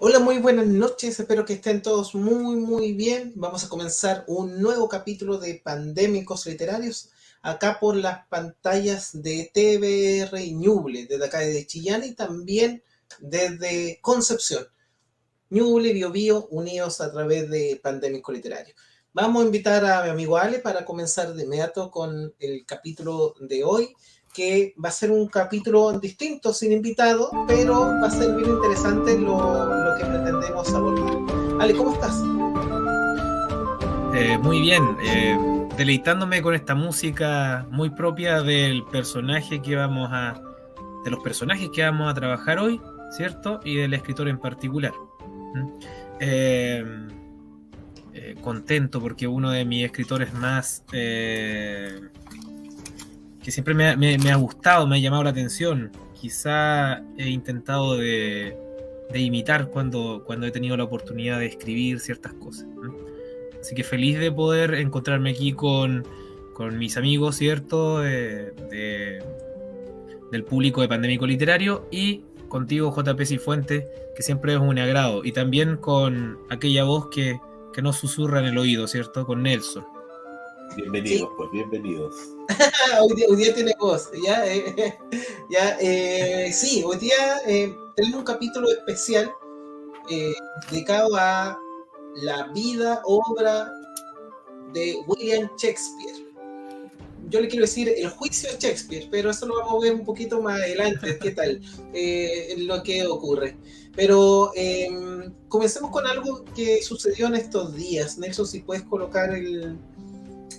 Hola, muy buenas noches, espero que estén todos muy bien. Vamos a comenzar un nuevo capítulo de Pandémicos Literarios, acá por las pantallas de TVR y Ñuble, desde acá de Chillán y también desde Concepción. Ñuble y Biobío unidos a través de Pandémicos Literarios. Vamos a invitar a mi amigo Ale para comenzar de inmediato con el capítulo de hoy, que va a ser un capítulo distinto, sin invitado, pero va a ser bien interesante lo que pretendemos abordar. Ale, ¿cómo estás? Muy bien, deleitándome con esta música muy propia de los personajes que vamos a trabajar hoy, ¿cierto? Y del escritor en particular. ¿Mm? Eh, Contento porque uno de mis escritores más que siempre me ha gustado, me ha llamado la atención. Quizá he intentado de imitar cuando he tenido la oportunidad de escribir ciertas cosas. Así que feliz de poder encontrarme aquí con mis amigos, ¿cierto? Del público de Pandémico Literario y contigo, JP Cifuentes, que siempre es un agrado. Y también con aquella voz que nos susurra en el oído, ¿cierto? Con Nelson. Sí, Bienvenidos, pues bienvenidos. hoy día tiene voz, ¿ya? Sí, hoy día tenemos un capítulo especial eh, dedicado a la vida, obra de William Shakespeare. Yo le quiero decir el juicio de Shakespeare, pero eso lo vamos a ver un poquito más adelante, qué tal, lo que ocurre. Pero comencemos con algo que sucedió en estos días. Nelson, si puedes colocar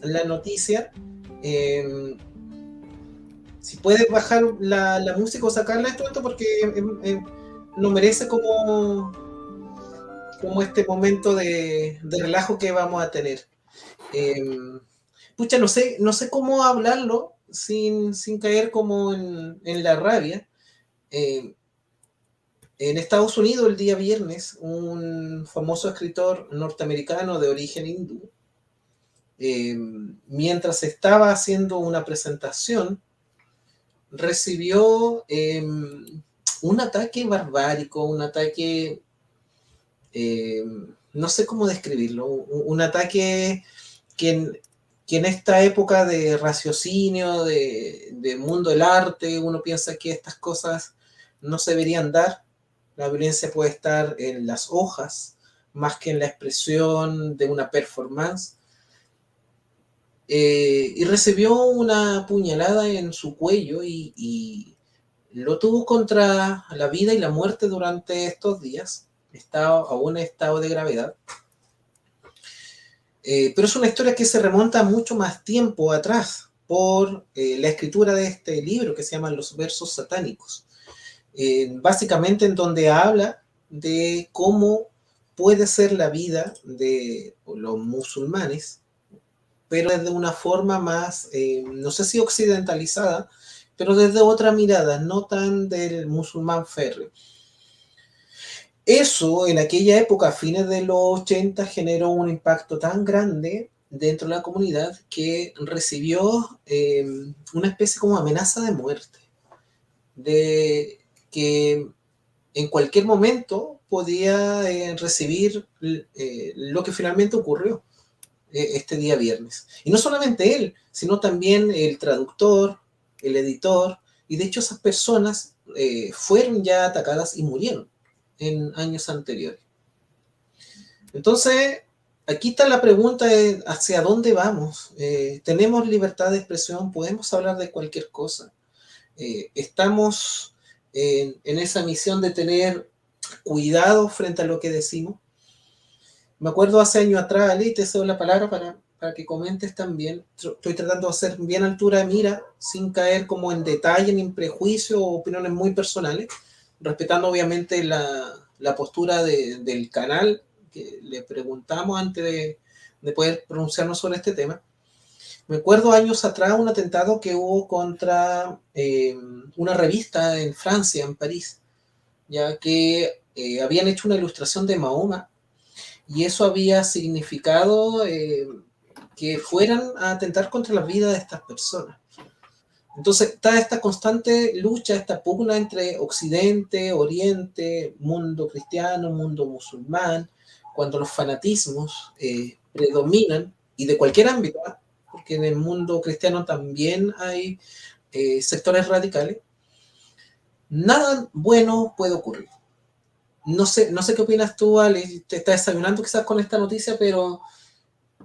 la noticia, eh, si puedes bajar la música o sacarla de este momento, porque no merece como este momento de relajo que vamos a tener. Eh, Pucha, no sé cómo hablarlo sin caer como en la rabia. Eh, en Estados Unidos, el día viernes, un famoso escritor norteamericano de origen hindú, eh, mientras estaba haciendo una presentación, recibió un ataque barbárico, un ataque, eh, no sé cómo describirlo, un ataque que que en esta época de raciocinio, de mundo del arte, uno piensa que estas cosas no se deberían dar. La violencia puede estar en las hojas más que en la expresión de una performance. Y recibió una puñalada en su cuello y lo tuvo contra la vida y la muerte durante estos días. Está aún en estado de gravedad. Pero es una historia que se remonta mucho más tiempo atrás por la escritura de este libro que se llama Los Versos Satánicos. Básicamente en donde habla de cómo puede ser la vida de los musulmanes, pero desde una forma más, no sé si occidentalizada, pero desde otra mirada, no tan del musulmán férreo. Eso en aquella época, a fines de los 80, generó un impacto tan grande dentro de la comunidad que recibió una especie como amenaza de muerte, de que en cualquier momento podía recibir lo que finalmente ocurrió este día viernes. Y no solamente él, sino también el traductor, el editor, y de hecho esas personas fueron ya atacadas y murieron en años anteriores. Entonces, aquí está la pregunta de hacia dónde vamos. ¿Tenemos libertad de expresión? ¿Podemos hablar de cualquier cosa? ¿Estamos en esa misión de tener cuidado frente a lo que decimos? Me acuerdo hace años atrás, Ali, te cedo la palabra para que comentes también. Estoy tratando de hacer bien altura de mira, sin caer como en detalle, ni en prejuicios o opiniones muy personales, respetando obviamente la postura del canal, que le preguntamos antes de poder pronunciarnos sobre este tema. Me acuerdo años atrás un atentado que hubo contra una revista en Francia, en París, ya que habían hecho una ilustración de Mahoma y eso había significado que fueran a atentar contra la vida de estas personas. Entonces está esta constante lucha, esta pugna entre Occidente, Oriente, mundo cristiano, mundo musulmán, cuando los fanatismos predominan, y de cualquier ámbito, ¿eh? Porque en el mundo cristiano también hay sectores radicales, nada bueno puede ocurrir. No sé qué opinas tú, Ale, te estás desayunando quizás con esta noticia, pero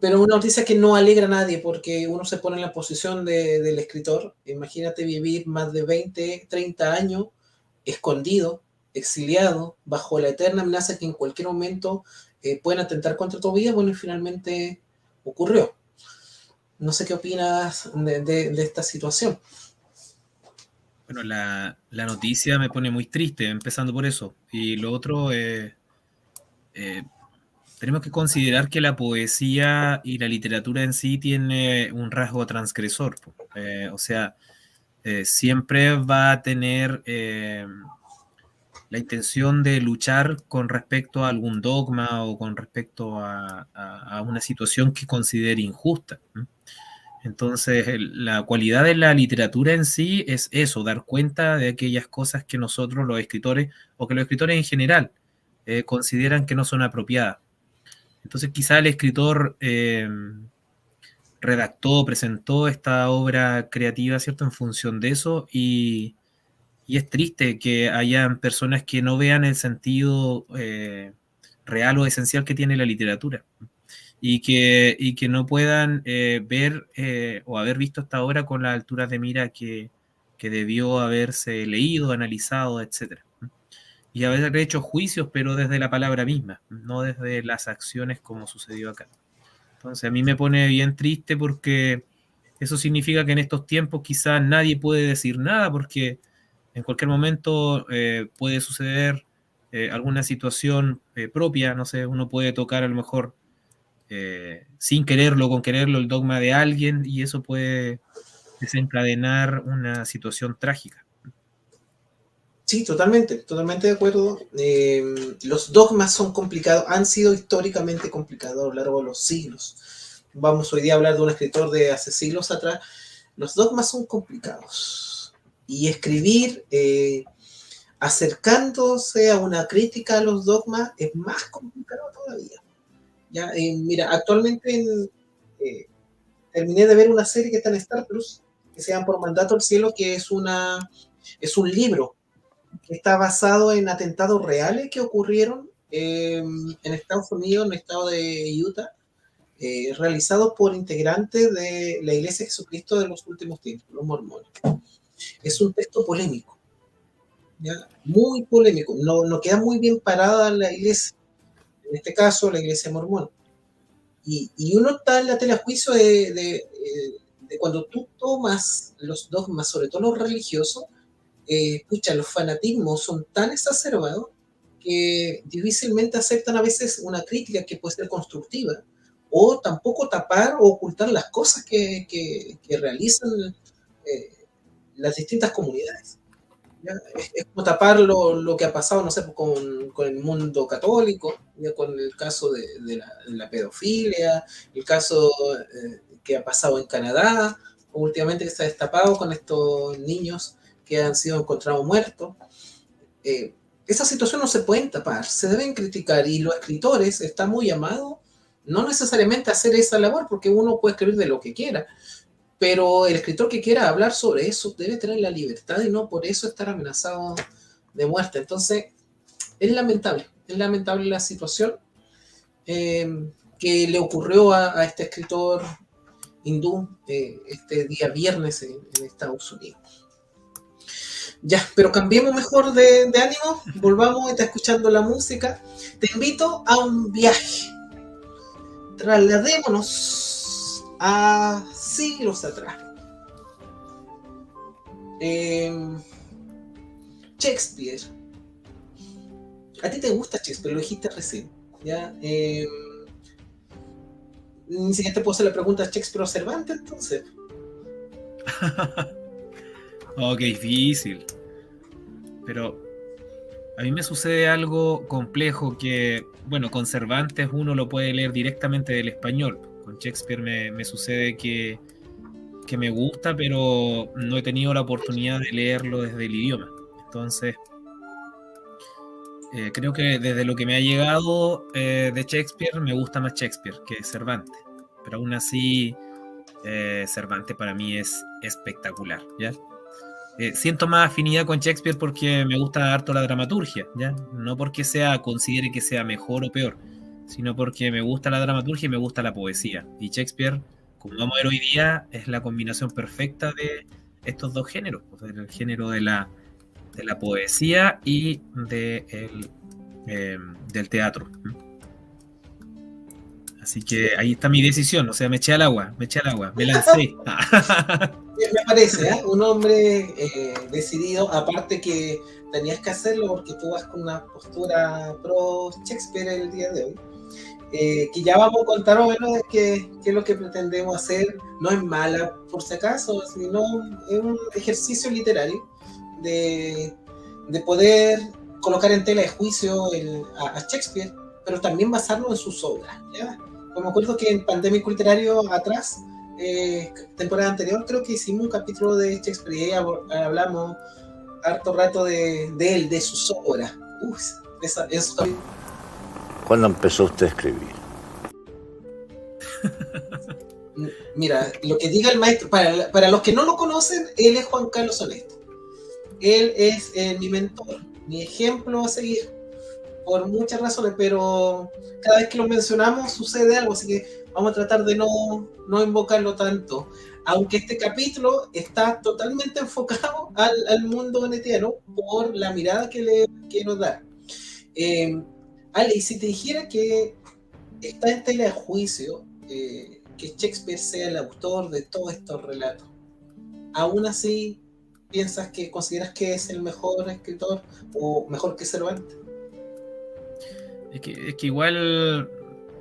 una noticia que no alegra a nadie, porque uno se pone en la posición del escritor. Imagínate vivir más de 20, 30 años escondido, exiliado, bajo la eterna amenaza que en cualquier momento pueden atentar contra tu vida. Bueno, y finalmente ocurrió. No sé qué opinas de esta situación. Bueno, la noticia me pone muy triste, empezando por eso. Y lo otro, tenemos que considerar que la poesía y la literatura en sí tiene un rasgo transgresor. O sea, siempre va a tener la intención de luchar con respecto a algún dogma o con respecto a una situación que considere injusta. Entonces, la cualidad de la literatura en sí es eso, dar cuenta de aquellas cosas que nosotros, los escritores, o que los escritores en general, consideran que no son apropiadas. Entonces, quizá el escritor redactó, presentó esta obra creativa, ¿cierto?, en función de eso, y es triste que hayan personas que no vean el sentido real o esencial que tiene la literatura y que no puedan ver o haber visto esta obra con las alturas de mira que debió haberse leído, analizado, etcétera. Y haber hecho juicios, pero desde la palabra misma, no desde las acciones como sucedió acá. Entonces a mí me pone bien triste porque eso significa que en estos tiempos quizás nadie puede decir nada porque en cualquier momento puede suceder alguna situación propia, no sé, uno puede tocar a lo mejor sin quererlo, con quererlo, el dogma de alguien y eso puede desencadenar una situación trágica. Sí, totalmente de acuerdo. Los dogmas son complicados, han sido históricamente complicados a lo largo de los siglos. Vamos hoy día a hablar de un escritor de hace siglos atrás. Los dogmas son complicados. Y escribir acercándose a una crítica a los dogmas es más complicado todavía. ¿Ya? Mira, actualmente terminé de ver una serie que está en Star Plus, que se llama Por Mandato al Cielo, que es un libro que está basado en atentados reales que ocurrieron en Estados Unidos, en el estado de Utah, realizados por integrantes de la Iglesia de Jesucristo de los últimos tiempos, los mormones. Es un texto polémico, ¿ya? Muy polémico. No queda muy bien parada la iglesia, en este caso la iglesia mormona. Y uno está en la tela de juicio de cuando tú tomas los dogmas, sobre todo los religiosos, los fanatismos son tan exacerbados que difícilmente aceptan a veces una crítica que puede ser constructiva, o tampoco tapar o ocultar las cosas que realizan las distintas comunidades. ¿Ya? Es como tapar lo que ha pasado, no sé, con el mundo católico, ¿ya? Con el caso de la pedofilia, el caso que ha pasado en Canadá, últimamente que se ha destapado con estos niños que han sido encontrados muertos. Esas situaciones no se pueden tapar, se deben criticar, y los escritores están muy llamados no necesariamente a hacer esa labor, porque uno puede escribir de lo que quiera, pero el escritor que quiera hablar sobre eso debe tener la libertad y no por eso estar amenazado de muerte. Entonces, es lamentable la situación que le ocurrió a este escritor hindú este día viernes en Estados Unidos. Ya, pero cambiemos mejor de ánimo, volvamos a estar escuchando la música. Te invito a un viaje. Trasladémonos a siglos atrás. Shakespeare. ¿A ti te gusta Shakespeare? Lo dijiste recién. ¿Ya? Ni siquiera te puedo hacer la pregunta: ¿Shakespeare o Cervantes entonces? Oh, qué difícil. Pero a mí me sucede algo complejo que, bueno, con Cervantes uno lo puede leer directamente del español. Con Shakespeare me sucede que que me gusta, pero no he tenido la oportunidad de leerlo desde el idioma. Entonces, creo que desde lo que me ha llegado de Shakespeare, me gusta más Shakespeare que Cervantes. Pero aún así, Cervantes para mí es espectacular, ¿ya? Siento más afinidad con Shakespeare porque me gusta harto la dramaturgia, ¿ya? No porque considere que sea mejor o peor, sino porque me gusta la dramaturgia y me gusta la poesía. Y Shakespeare, como vamos a ver hoy día, es la combinación perfecta de estos dos géneros, pues, el género de la poesía y del teatro. Así que ahí está mi decisión, o sea, me eché al agua, me lancé. Me parece, un hombre decidido, aparte que tenías que hacerlo porque tú vas con una postura pro Shakespeare el día de hoy, que ya vamos a contar o menos de qué es lo que pretendemos hacer. No es mala por si acaso, sino es un ejercicio literario de poder colocar en tela de juicio a Shakespeare, pero también basarlo en sus obras, ¿ya? Me acuerdo que en Pandémico Literario atrás, temporada anterior, creo que hicimos un capítulo de Shakespeare y hablamos harto rato de él, de sus obras. Eso. ¿Cuándo empezó usted a escribir? Mira, lo que diga el maestro, para los que no lo conocen, él es Juan Carlos Honesto. Él es mi mentor, mi ejemplo a seguir, por muchas razones, pero cada vez que lo mencionamos sucede algo, así que vamos a tratar de no invocarlo tanto, aunque este capítulo está totalmente enfocado al mundo venetiano por la mirada que nos da. Ale, y si te dijera que está en tela de juicio que Shakespeare sea el autor de todos estos relatos, aún así consideras que es el mejor escritor o mejor que Cervantes? Es que igual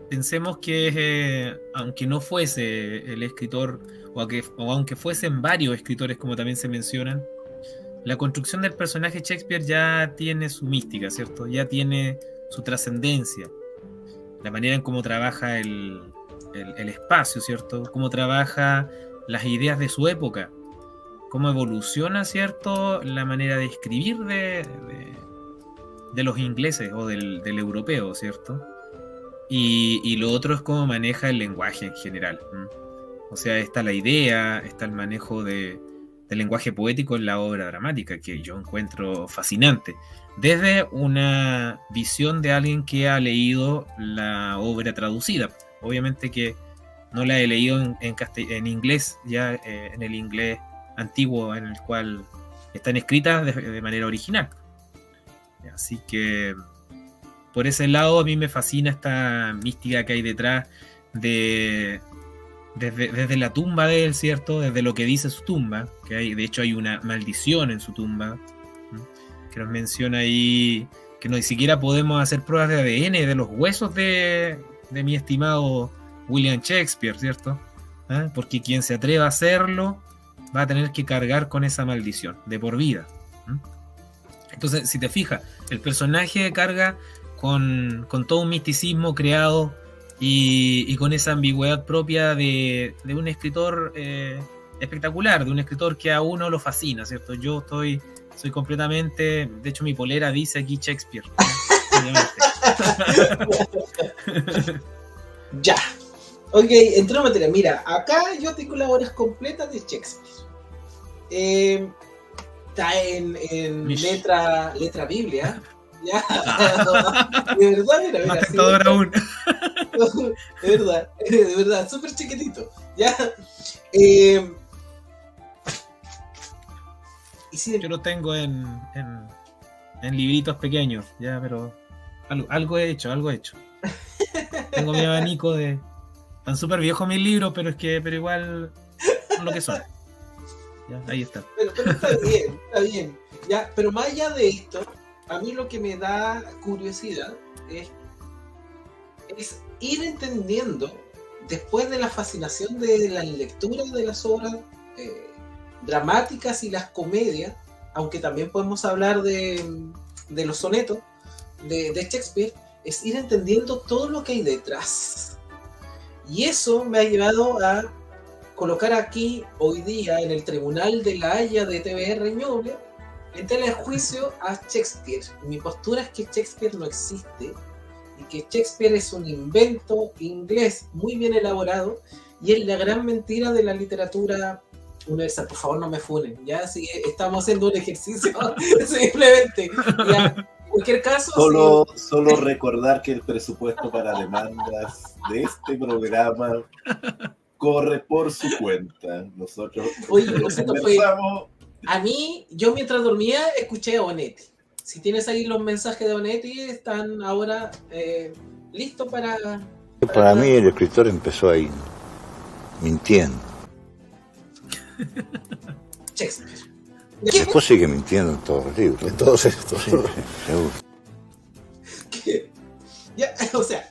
pensemos que aunque no fuese el escritor o aunque fuesen varios escritores como también se mencionan, la construcción del personaje Shakespeare ya tiene su mística, ¿cierto? Ya tiene su trascendencia, la manera en cómo trabaja el espacio, ¿cierto? Cómo trabaja las ideas de su época, cómo evoluciona, ¿cierto? La manera de escribir de los ingleses o del europeo, ¿cierto? Y lo otro es cómo maneja el lenguaje en general. O sea, está la idea, está el manejo del lenguaje poético en la obra dramática, que yo encuentro fascinante. Desde una visión de alguien que ha leído la obra traducida. Obviamente que no la he leído en inglés, ya en el inglés antiguo en el cual están escritas de manera original. Así que por ese lado a mí me fascina esta mística que hay detrás desde la tumba de él, ¿cierto? Desde lo que dice su tumba, de hecho hay una maldición en su tumba, que nos menciona ahí que no ni siquiera podemos hacer pruebas de ADN de los huesos de mi estimado William Shakespeare, ¿cierto? Porque quien se atreva a hacerlo va a tener que cargar con esa maldición de por vida. Entonces, si te fijas, el personaje carga con todo un misticismo creado y con esa ambigüedad propia de un escritor espectacular, de un escritor que a uno lo fascina, ¿cierto? Yo soy completamente, de hecho mi polera dice aquí Shakespeare. Ya. Ok, entró en materia. Mira, acá yo tengo las obras completas de Shakespeare. Está en letra Biblia. Ya. De verdad, mira. Más tentador aún. De verdad, súper chiquitito. Ya. Yo lo tengo en libritos pequeños, ya, pero algo he hecho. Tengo mi abanico de... Están súper viejos mis libros, pero igual son lo que son. Ya, ahí está. Pero está bien. Ya, pero más allá de esto, a mí lo que me da curiosidad es ir entendiendo, después de la fascinación de la lectura de las obras dramáticas y las comedias, aunque también podemos hablar de los sonetos de Shakespeare, es ir entendiendo todo lo que hay detrás. Y eso me ha llevado a colocar aquí hoy día en el Tribunal de la Haya de TVR Ñuble en tela de juicio a Shakespeare. Mi postura es que Shakespeare no existe y que Shakespeare es un invento inglés muy bien elaborado y es la gran mentira de la literatura universal. Por favor, no me funen, ya, si estamos haciendo un ejercicio simplemente. Ya, en cualquier caso, Solo recordar que el presupuesto para demandas de este programa corre por su cuenta. Nosotros conversamos. A mí, yo mientras dormía escuché a Onetti. Si tienes ahí los mensajes de Onetti, están ahora listos para... Para mí el escritor empezó ahí, mintiendo. Shakespeare. Después sigue mintiendo en todos los libros. En todos estos. Sí, seguro. Ya, o sea,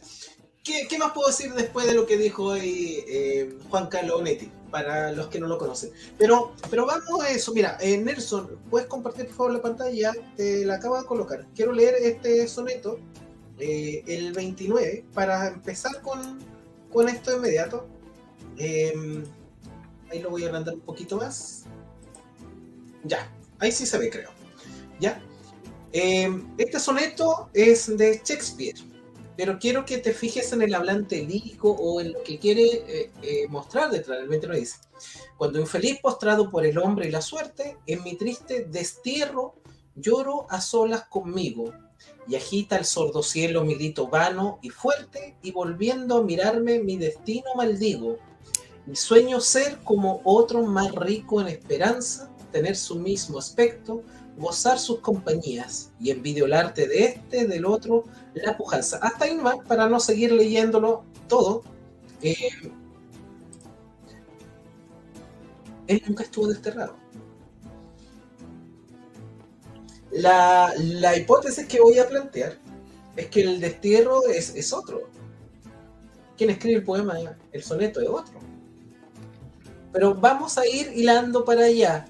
¿qué más puedo decir después de lo que dijo hoy Juan Carlos Onetti? Para los que no lo conocen. Pero vamos a eso. Mira, Nelson, ¿puedes compartir por favor la pantalla? Te la acabo de colocar. Quiero leer este soneto, el 29, para empezar con esto de inmediato. Ahí lo voy a agrandar un poquito más. Ya, ahí sí se ve, creo. Ya. Este soneto es de Shakespeare, pero quiero que te fijes en el hablante lírico o en lo que quiere mostrar detrás. Realmente lo dice: cuando infeliz postrado por el hombre y la suerte, en mi triste destierro lloro a solas conmigo, y agita el sordo cielo mi grito vano y fuerte, y volviendo a mirarme mi destino maldigo. Mi sueño ser como otro más rico en esperanza, tener su mismo aspecto, gozar sus compañías, y envidio el arte de este, del otro, la pujanza. Hasta ahí más, para no seguir leyéndolo todo. Él nunca estuvo desterrado. La hipótesis que voy a plantear es que el destierro es otro. Quien escribe el poema, el soneto, es otro. Pero vamos a ir hilando para allá.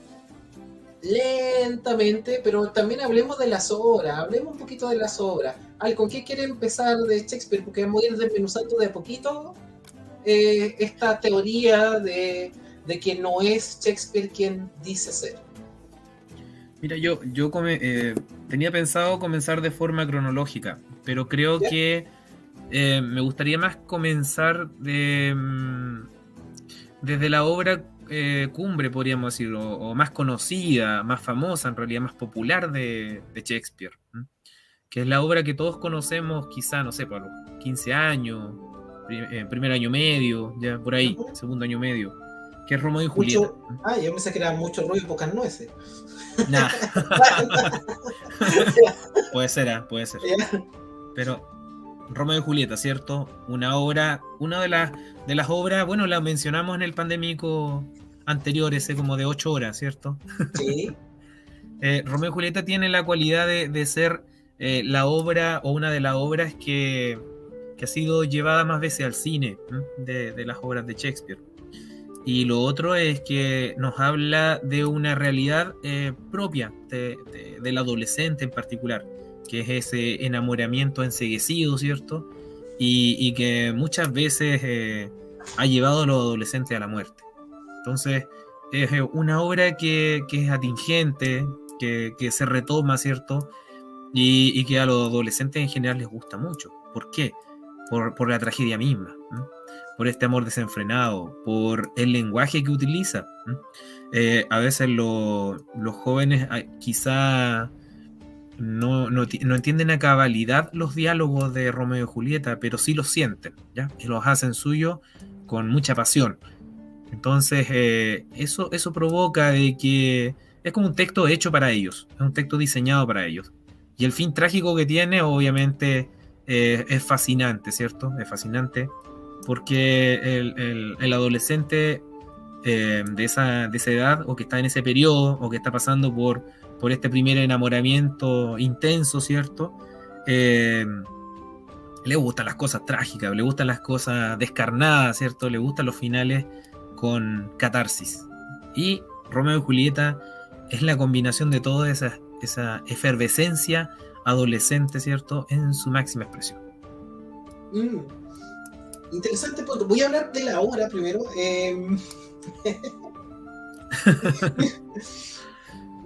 Lentamente, pero también hablemos de las obras, hablemos un poquito de las obras. ¿Con qué quiere empezar de Shakespeare? Porque vamos a ir desmenuzando de a poquito esta teoría de que no es Shakespeare quien dice ser. Mira, yo tenía pensado comenzar de forma cronológica, pero creo que me gustaría más comenzar desde la obra cumbre, podríamos decir, o más conocida, más famosa, en realidad más popular de Shakespeare, que es la obra que todos conocemos, quizá, no sé, por los 15 años, primer año medio, ya por ahí, segundo año medio, que es Romeo y Julieta. Yo pensé que era mucho ruido y pocas nueces. Nah. Puede ser. Pero Romeo y Julieta, ¿cierto? Una de las obras, bueno, la mencionamos en el pandémico anterior, ese como de 8 horas, ¿cierto? Sí. Romeo y Julieta tiene la cualidad de ser la obra o una de las obras que ha sido llevada más veces al cine, de las obras de Shakespeare. Y lo otro es que nos habla de una realidad propia del adolescente en particular, que es ese enamoramiento enceguecido, ¿cierto? Y que muchas veces ha llevado a los adolescentes a la muerte. Entonces, es una obra que es atingente, que se retoma, ¿cierto? Y que a los adolescentes en general les gusta mucho. ¿Por qué? Por la tragedia misma, por este amor desenfrenado, por el lenguaje que utiliza. A veces los jóvenes quizá no entienden a cabalidad los diálogos de Romeo y Julieta, pero sí los sienten, ¿ya? Y los hacen suyos con mucha pasión. Entonces eso provoca de que es como un texto hecho para ellos, es un texto diseñado para ellos. Y el fin trágico que tiene, obviamente, es fascinante, ¿cierto? Es fascinante porque el adolescente de esa edad, o que está en ese periodo, o que está pasando por este primer enamoramiento intenso, ¿cierto? Le gustan las cosas trágicas, le gustan las cosas descarnadas, ¿cierto? Le gustan los finales con catarsis. Y Romeo y Julieta es la combinación de toda esa efervescencia adolescente, ¿cierto? En su máxima expresión. Interesante punto. Voy a hablar de la obra primero.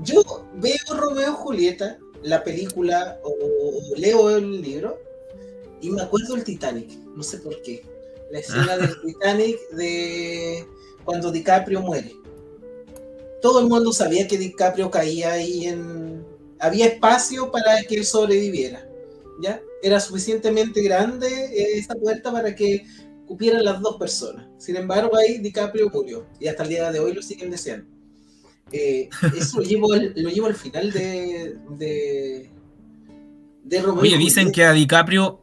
Yo veo Romeo y Julieta, la película, o leo el libro, y me acuerdo del Titanic, no sé por qué. La escena del Titanic de cuando DiCaprio muere. Todo el mundo sabía que DiCaprio caía ahí había espacio para que él sobreviviera, ¿ya? Era suficientemente grande esa puerta para que cupieran las dos personas. Sin embargo, ahí DiCaprio murió, y hasta el día de hoy lo siguen deseando. Eso lo llevo al final de Romeo. Oye, dicen que a DiCaprio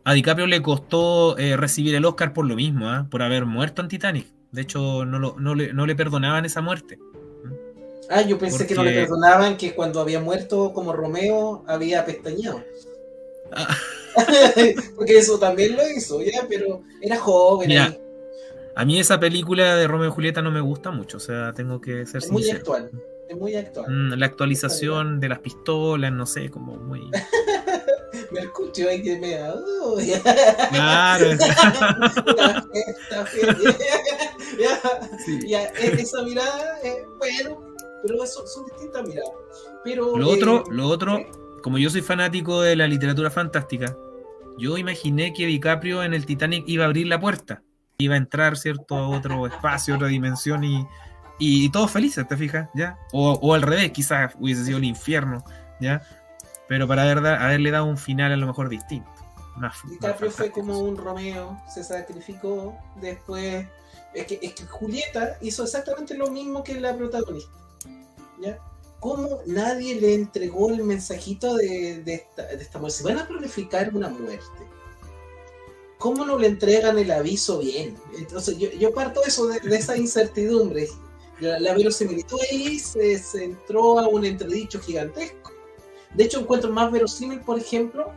le costó recibir el Oscar por lo mismo, por haber muerto en Titanic. De hecho, no le perdonaban esa muerte. Yo pensé que no le perdonaban que cuando había muerto como Romeo había pestañeado. Porque eso también lo hizo, ya, pero era joven. Mira, a mí esa película de Romeo y Julieta no me gusta mucho, o sea, tengo que ser sincero. Es muy actual. La actualización de las pistolas, no sé, como muy... Me escucho ahí que me da... Claro. Esa mirada, bueno, pero eso son distintas miradas. Pero, lo otro, como yo soy fanático de la literatura fantástica, yo imaginé que DiCaprio en el Titanic iba a abrir la puerta, iba a entrar, ¿cierto?, a otro espacio, otra dimensión y todos felices, ¿te fijas? ¿Ya? O al revés, quizás hubiese sido el infierno, ¿ya? Pero para haberle dado un final a lo mejor distinto. DiCaprio fue como un Romeo, se sacrificó, después... Es que Julieta hizo exactamente lo mismo que la protagonista, ¿ya? ¿Cómo nadie le entregó el mensajito de esta muerte? Si van a planificar una muerte, ¿cómo no le entregan el aviso bien? Entonces yo parto eso de esa incertidumbre. La verosimilitud ahí se entró a un entredicho gigantesco. De hecho, encuentro más verosímil, por ejemplo,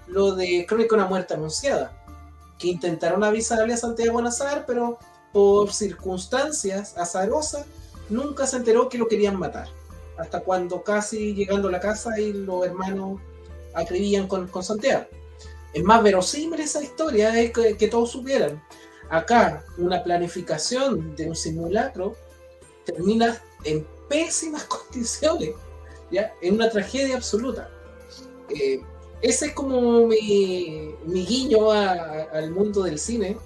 lo de Crónica de una muerte anunciada, que intentaron avisarle a Santiago Nazar, pero por circunstancias azarosas nunca se enteró que lo querían matar, hasta cuando casi llegando a la casa y los hermanos acribían con Santiago. Es más verosímil esa historia, es que todos supieran. Acá, una planificación de un simulacro termina en pésimas condiciones, ¿ya? En una tragedia absoluta. Ese es como mi guiño al mundo del cine,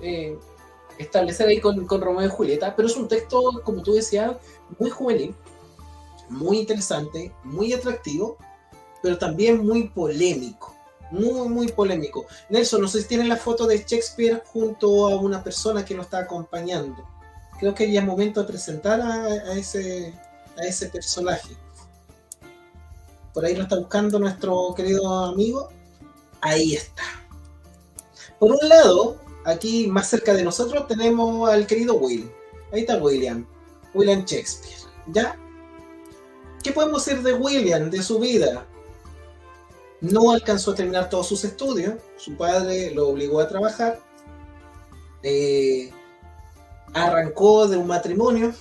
establecer ahí con Romeo y Julieta, pero es un texto, como tú decías, muy juvenil, muy interesante, muy atractivo, pero también muy polémico, muy polémico. Nelson, no sé si tienen la foto de Shakespeare junto a una persona que lo está acompañando. Creo que ya es momento de presentar a ese personaje. Por ahí lo está buscando nuestro querido amigo. Ahí está. Por un lado, aquí más cerca de nosotros tenemos al querido Will. Ahí está William Shakespeare, ¿ya? ¿Qué podemos decir de William, de su vida? No alcanzó a terminar todos sus estudios. Su padre lo obligó a trabajar. Arrancó de un matrimonio,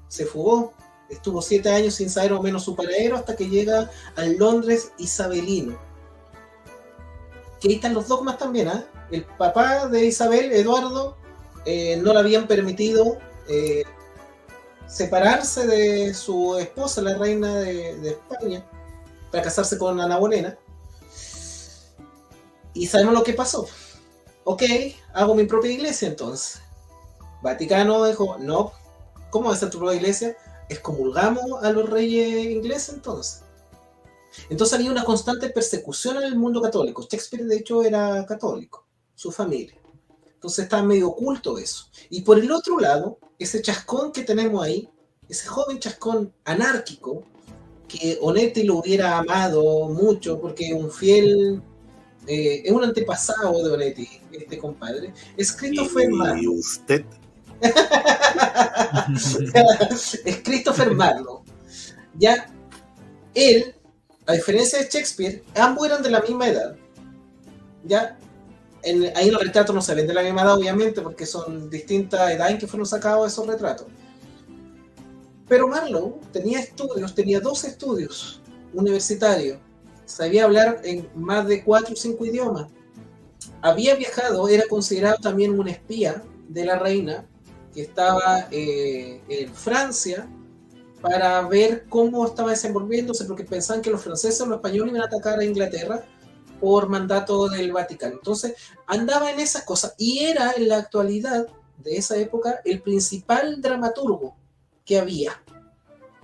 se fugó, estuvo 7 años sin saber o menos su paradero hasta que llega al Londres isabelino. Que ahí están los dogmas también, ¿eh? El papá de Isabel, Eduardo, no le habían permitido separarse de su esposa, la reina de España, para casarse con Ana Bolena. Y sabemos lo que pasó. Ok, hago mi propia iglesia entonces. Vaticano dijo, no, ¿cómo va a ser tu propia iglesia? Excomulgamos a los reyes ingleses entonces. Entonces había una constante persecución en el mundo católico. Shakespeare de hecho era católico, su familia. Entonces está medio oculto eso. Y por el otro lado, ese chascón que tenemos ahí, ese joven chascón anárquico, que Onetti lo hubiera amado mucho porque un fiel... es un antepasado de Onetti, este compadre. Es Christopher Marlowe. ¿Y usted? Es Christopher Marlowe. Ya, él, a diferencia de Shakespeare, ambos eran de la misma edad. Ya, ahí los retratos no se ven de la misma edad, obviamente, porque son distintas edades en que fueron sacados esos retratos. Pero Marlowe tenía estudios, tenía 2 estudios universitarios. Sabía hablar en más de 4 o 5 idiomas. Había viajado, era considerado también un espía de la reina, que estaba en Francia, para ver cómo estaba desenvolviéndose, porque pensaban que los franceses o los españoles iban a atacar a Inglaterra por mandato del Vaticano. Entonces andaba en esas cosas, y era en la actualidad de esa época el principal dramaturgo que había.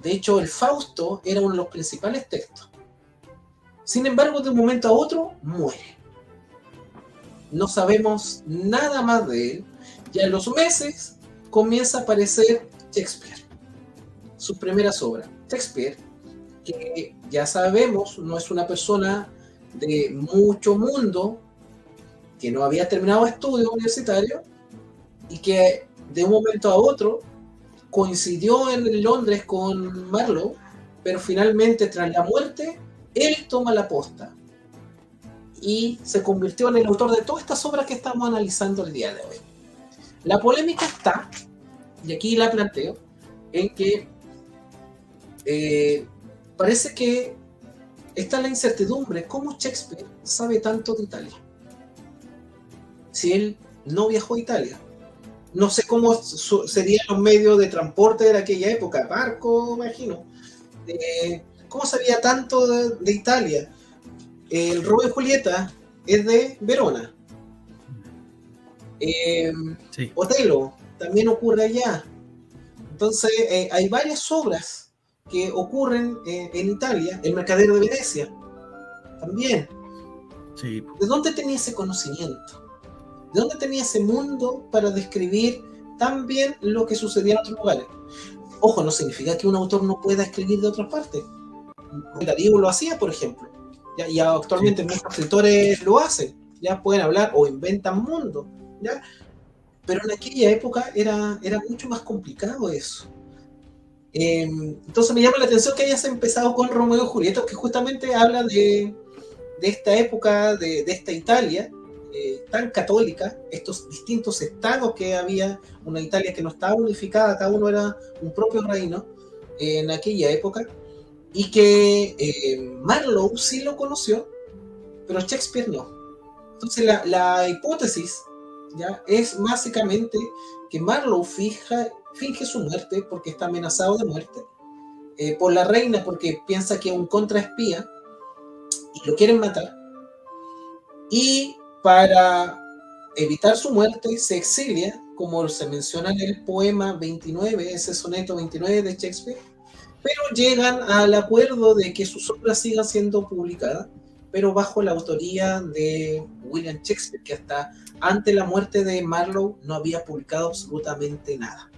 De hecho, el Fausto era uno de los principales textos. Sin embargo, de un momento a otro, muere. No sabemos nada más de él. Ya en los meses comienza a aparecer Shakespeare, sus primeras obras. Shakespeare, que ya sabemos, no es una persona de mucho mundo, que no había terminado estudios universitarios, y que de un momento a otro coincidió en Londres con Marlowe, pero finalmente tras la muerte, él toma la posta y se convirtió en el autor de todas estas obras que estamos analizando el día de hoy. La polémica está, y aquí la planteo, en que parece que está la incertidumbre, ¿cómo Shakespeare sabe tanto de Italia? Si él no viajó a Italia. No sé cómo serían los medios de transporte de aquella época, barco, imagino. ¿Cómo sabía tanto de Italia? El Romeo y Julieta es de Verona. Sí. Otelo también ocurre allá. Entonces, hay varias obras que ocurren en Italia. El Mercader de Venecia también. Sí. ¿De dónde tenía ese conocimiento? ¿De dónde tenía ese mundo para describir tan bien lo que sucedía en otros lugares? Ojo, no significa que un autor no pueda escribir de otras partes. Darío lo hacía, por ejemplo. Y actualmente muchos escritores lo hacen. Ya pueden hablar o inventan mundos. ¿Ya? Pero en aquella época era mucho más complicado eso. Entonces me llama la atención que hayas empezado con Romeo y Julieta, que justamente habla de esta época, de esta Italia tan católica, estos distintos estados que había, una Italia que no estaba unificada, cada uno era un propio reino en aquella época, y que Marlowe sí lo conoció, pero Shakespeare no. Entonces la hipótesis ya es básicamente que Marlowe finge su muerte porque está amenazado de muerte por la reina, porque piensa que es un contraespía y lo quieren matar, y para evitar su muerte se exilia, como se menciona en el poema 29, ese soneto 29 de Shakespeare, pero llegan al acuerdo de que sus obras sigan siendo publicadas, pero bajo la autoría de William Shakespeare, que hasta antes de la muerte de Marlowe no había publicado absolutamente nada.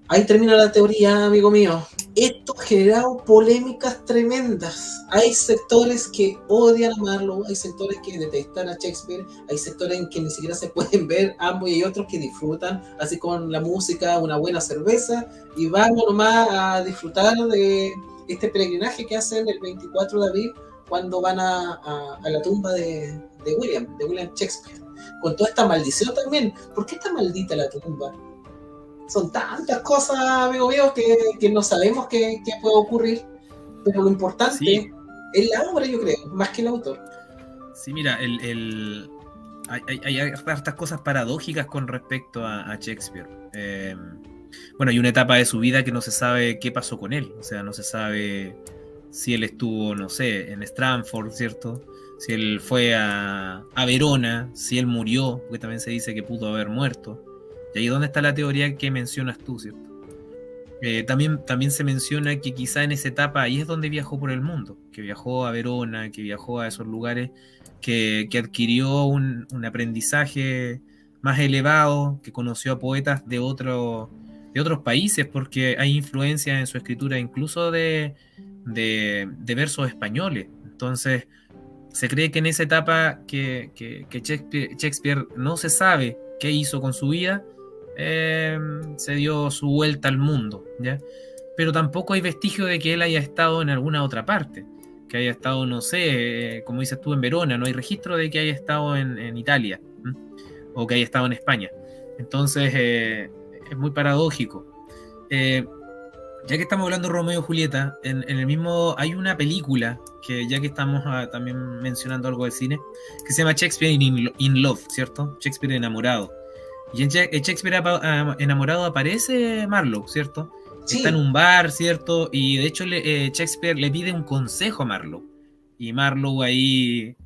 Ahí termina la teoría, amigo mío. Esto ha generado polémicas tremendas. Hay sectores que odian a Marlowe, hay sectores que detestan a Shakespeare, hay sectores en que ni siquiera se pueden ver ambos, y hay otros que disfrutan, así con la música, una buena cerveza, y vamos nomás a disfrutar de este peregrinaje que hacen el 24 de abril cuando van a la tumba de William Shakespeare. Con toda esta maldición también. ¿Por qué está maldita la tumba? Son tantas cosas, amigo mío, que no sabemos qué puede ocurrir, pero lo importante Sí. es la obra, yo creo, más que el autor. Sí, mira, hay hartas cosas paradójicas con respecto a Shakespeare. Bueno, hay una etapa de su vida que no se sabe qué pasó con él, o sea, no se sabe si él estuvo, no sé, en Stratford, ¿cierto? Si él fue a Verona, si él murió, porque también se dice que pudo haber muerto. Y ahí es donde está la teoría que mencionas tú, ¿cierto? También se menciona que quizá en esa etapa ahí es donde viajó por el mundo, que viajó a Verona, que viajó a esos lugares, que adquirió un aprendizaje más elevado, que conoció a poetas de otros países, porque hay influencia en su escritura incluso de versos españoles. Entonces se cree que en esa etapa que Shakespeare no se sabe qué hizo con su vida, se dio su vuelta al mundo, ¿ya? Pero tampoco hay vestigio de que él haya estado en alguna otra parte, que haya estado, no sé, como dices tú, en Verona. No hay registro de que haya estado en Italia, ¿m? O que haya estado en España. Entonces es muy paradójico. Ya que estamos hablando de Romeo y Julieta, en el mismo hay una película que, ya que estamos también mencionando algo de cine, que se llama Shakespeare in Love, ¿cierto? Shakespeare enamorado. Y en Shakespeare enamorado aparece Marlowe, ¿cierto? Sí. Está en un bar, ¿cierto? Y de hecho Shakespeare le pide un consejo a Marlowe. Y Marlowe ahí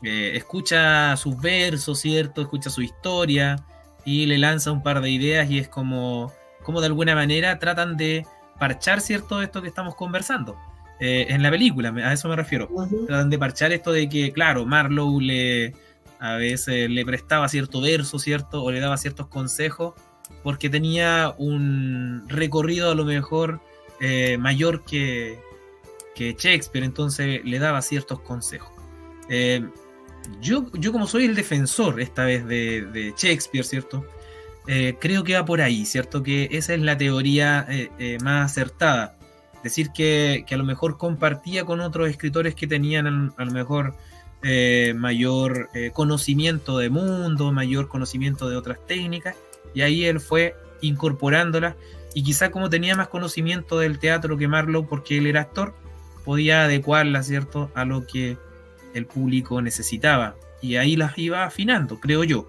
escucha sus versos, ¿cierto? Escucha su historia y le lanza un par de ideas y es como de alguna manera tratan de parchar, ¿cierto? Esto que estamos conversando. En la película, a eso me refiero. Ujú. Tratan de parchar esto de que, claro, Marlowe a veces le prestaba cierto verso, ¿cierto? O le daba ciertos consejos porque tenía un recorrido a lo mejor mayor que Shakespeare, entonces le daba ciertos consejos. Yo como soy el defensor esta vez de Shakespeare, ¿cierto? Creo que va por ahí, ¿cierto? Que esa es la teoría más acertada. Decir que a lo mejor compartía con otros escritores que tenían a lo mejor mayor conocimiento de mundo, mayor conocimiento de otras técnicas, y ahí él fue incorporándolas, y quizá como tenía más conocimiento del teatro que Marlowe, porque él era actor, podía adecuarla, ¿cierto?, a lo que el público necesitaba, y ahí las iba afinando, creo yo,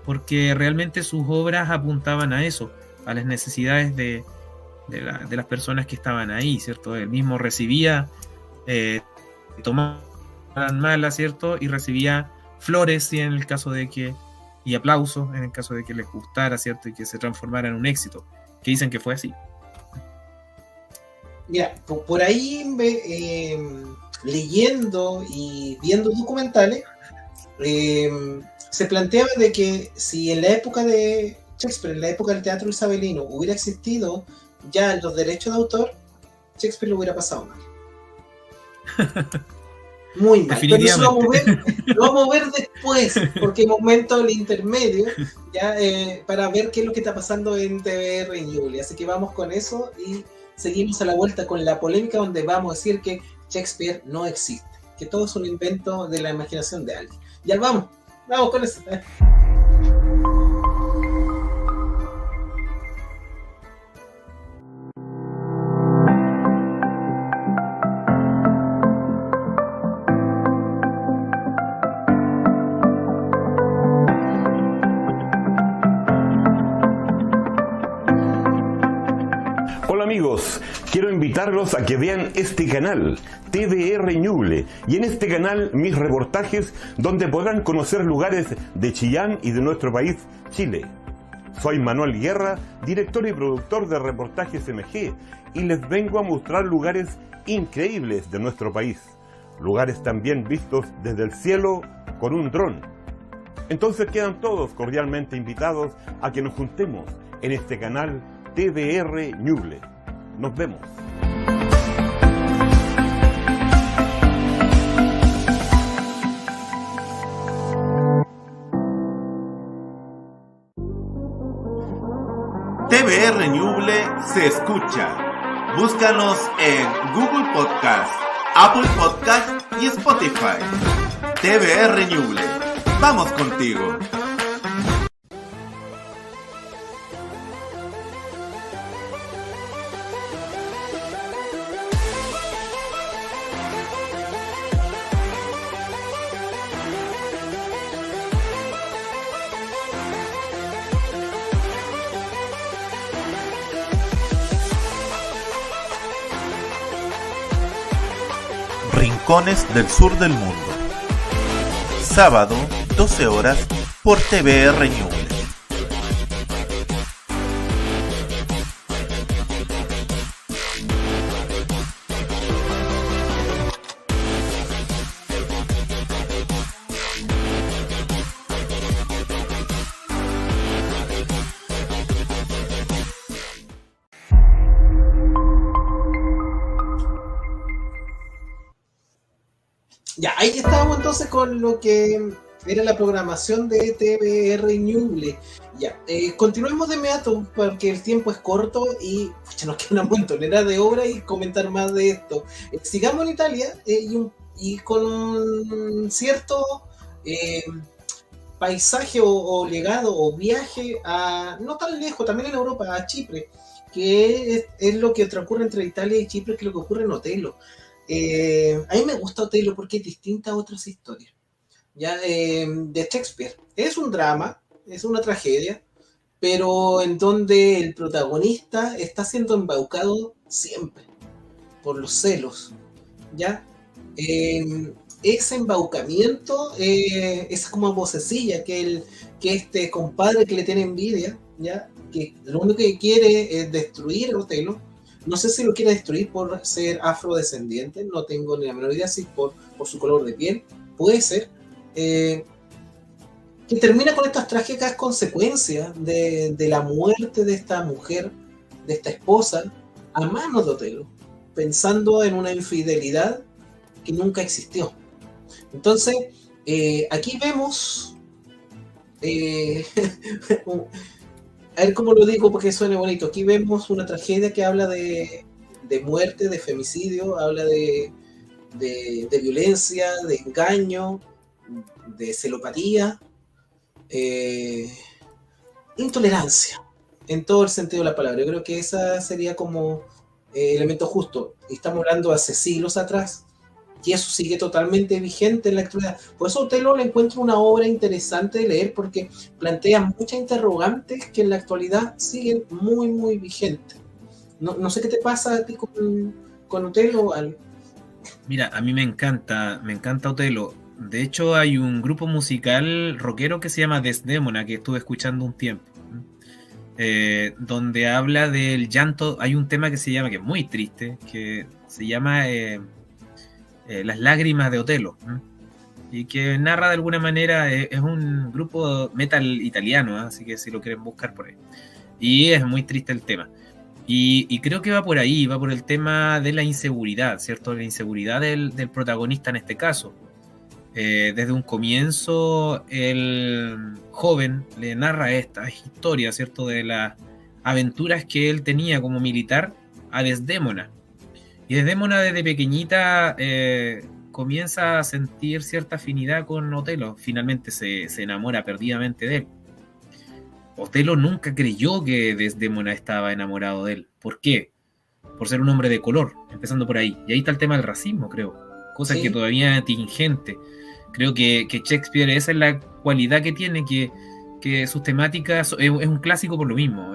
porque realmente sus obras apuntaban a eso, a las necesidades de las personas que estaban ahí, ¿cierto? Él mismo recibía, tomaban malas, ¿cierto? Y recibía flores, ¿sí? En el caso de que, y aplausos, en el caso de que les gustara, ¿cierto? Y que se transformara en un éxito, que dicen que fue así. Mira, por ahí leyendo y viendo documentales, se planteaba de que si en la época de Shakespeare, en la época del teatro isabelino, hubiera existido ya los derechos de autor, Shakespeare lo hubiera pasado mal. Muy mal. Pero eso lo vamos a ver después, porque hay momentos del intermedio ya para ver qué es lo que está pasando en TVR en Ñuble. Así que vamos con eso y seguimos a la vuelta con la polémica donde vamos a decir que Shakespeare no existe, que todo es un invento de la imaginación de alguien. Ya vamos con eso. Hola amigos, quiero invitarlos a que vean este canal, TVR Ñuble, y en este canal mis reportajes donde podrán conocer lugares de Chillán y de nuestro país, Chile. Soy Manuel Guerra, director y productor de Reportajes MG, y les vengo a mostrar lugares increíbles de nuestro país, lugares también vistos desde el cielo con un dron. Entonces quedan todos cordialmente invitados a que nos juntemos en este canal TVR Ñuble. Nos vemos. TVR Ñuble se escucha. Búscanos en Google Podcast, Apple Podcast y Spotify. TVR Ñuble. Vamos contigo. Rincones del sur del mundo. Sábado, 12 horas, por TVR Ñuble. Ya, ahí estábamos entonces con lo que era la programación de TVR Ñuble. Ya, continuemos de inmediato porque el tiempo es corto y nos queda una montonera de obra y comentar más de esto. Sigamos en Italia y con un cierto paisaje o legado o viaje a no tan lejos, también en Europa, a Chipre, que es lo que transcurre entre Italia y Chipre, que es lo que ocurre en Otelo. A mí me gusta Otelo porque es distinta a otras historias ya de Shakespeare. Es un drama, es una tragedia, pero en donde el protagonista está siendo embaucado siempre por los celos, ¿ya? Ese embaucamiento, esa como vocecilla que este compadre que le tiene envidia, ¿ya? Que lo único que quiere es destruir a Otelo. No sé si lo quiere destruir por ser afrodescendiente, no tengo ni la menor idea, si por su color de piel, puede ser. Que termina con estas trágicas consecuencias de la muerte de esta mujer, de esta esposa, a manos de Otelo, pensando en una infidelidad que nunca existió. Entonces, aquí vemos, a ver cómo lo digo porque suene bonito, aquí vemos una tragedia que habla de muerte, de femicidio, habla de violencia, de engaño, de celopatía, intolerancia, en todo el sentido de la palabra. Yo creo que esa sería como elemento justo. Estamos hablando hace siglos atrás, y eso sigue totalmente vigente en la actualidad. Por eso Otelo le encuentro una obra interesante de leer, porque plantea muchas interrogantes que en la actualidad siguen muy, muy vigentes. No sé qué te pasa a ti con Otelo. Mira, a mí me encanta Otelo. De hecho, hay un grupo musical rockero que se llama Desdémona, que estuve escuchando un tiempo, donde habla del llanto. Hay un tema que se llama, que es muy triste, que se llama Las lágrimas de Otelo, y que narra de alguna manera, es un grupo metal italiano, así que si lo quieren buscar por ahí. Y es muy triste el tema. Y creo que va por ahí, va por el tema de la inseguridad, ¿cierto? La inseguridad del protagonista en este caso. Desde un comienzo, el joven le narra esta historia, ¿cierto? De las aventuras que él tenía como militar a Desdémona. Y Desdémona desde pequeñita comienza a sentir cierta afinidad con Otelo. Finalmente se enamora perdidamente de él. Otelo nunca creyó que Desdémona estaba enamorado de él. ¿Por qué? Por ser un hombre de color, empezando por ahí. Y ahí está el tema del racismo, creo. Cosa que todavía es tingente. Creo que Shakespeare, esa es la cualidad que tiene, que sus temáticas, es un clásico por lo mismo.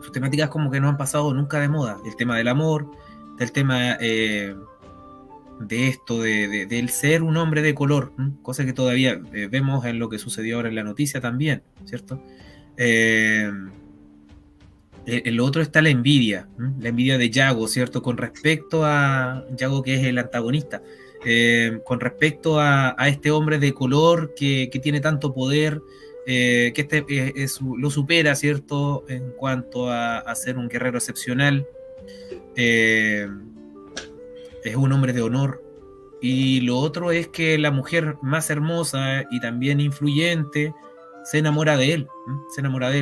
Sus temáticas como que no han pasado nunca de moda. El tema del amor, el tema de esto, del ser un hombre de color, cosa que todavía vemos en lo que sucedió ahora en la noticia también, ¿cierto? El otro está la envidia de Yago, ¿cierto? Con respecto a Yago, que es el antagonista, con respecto a este hombre de color que tiene tanto poder, que lo supera, ¿cierto? En cuanto a ser un guerrero excepcional. Es un hombre de honor. Y lo otro es que la mujer más hermosa y también influyente se enamora de él,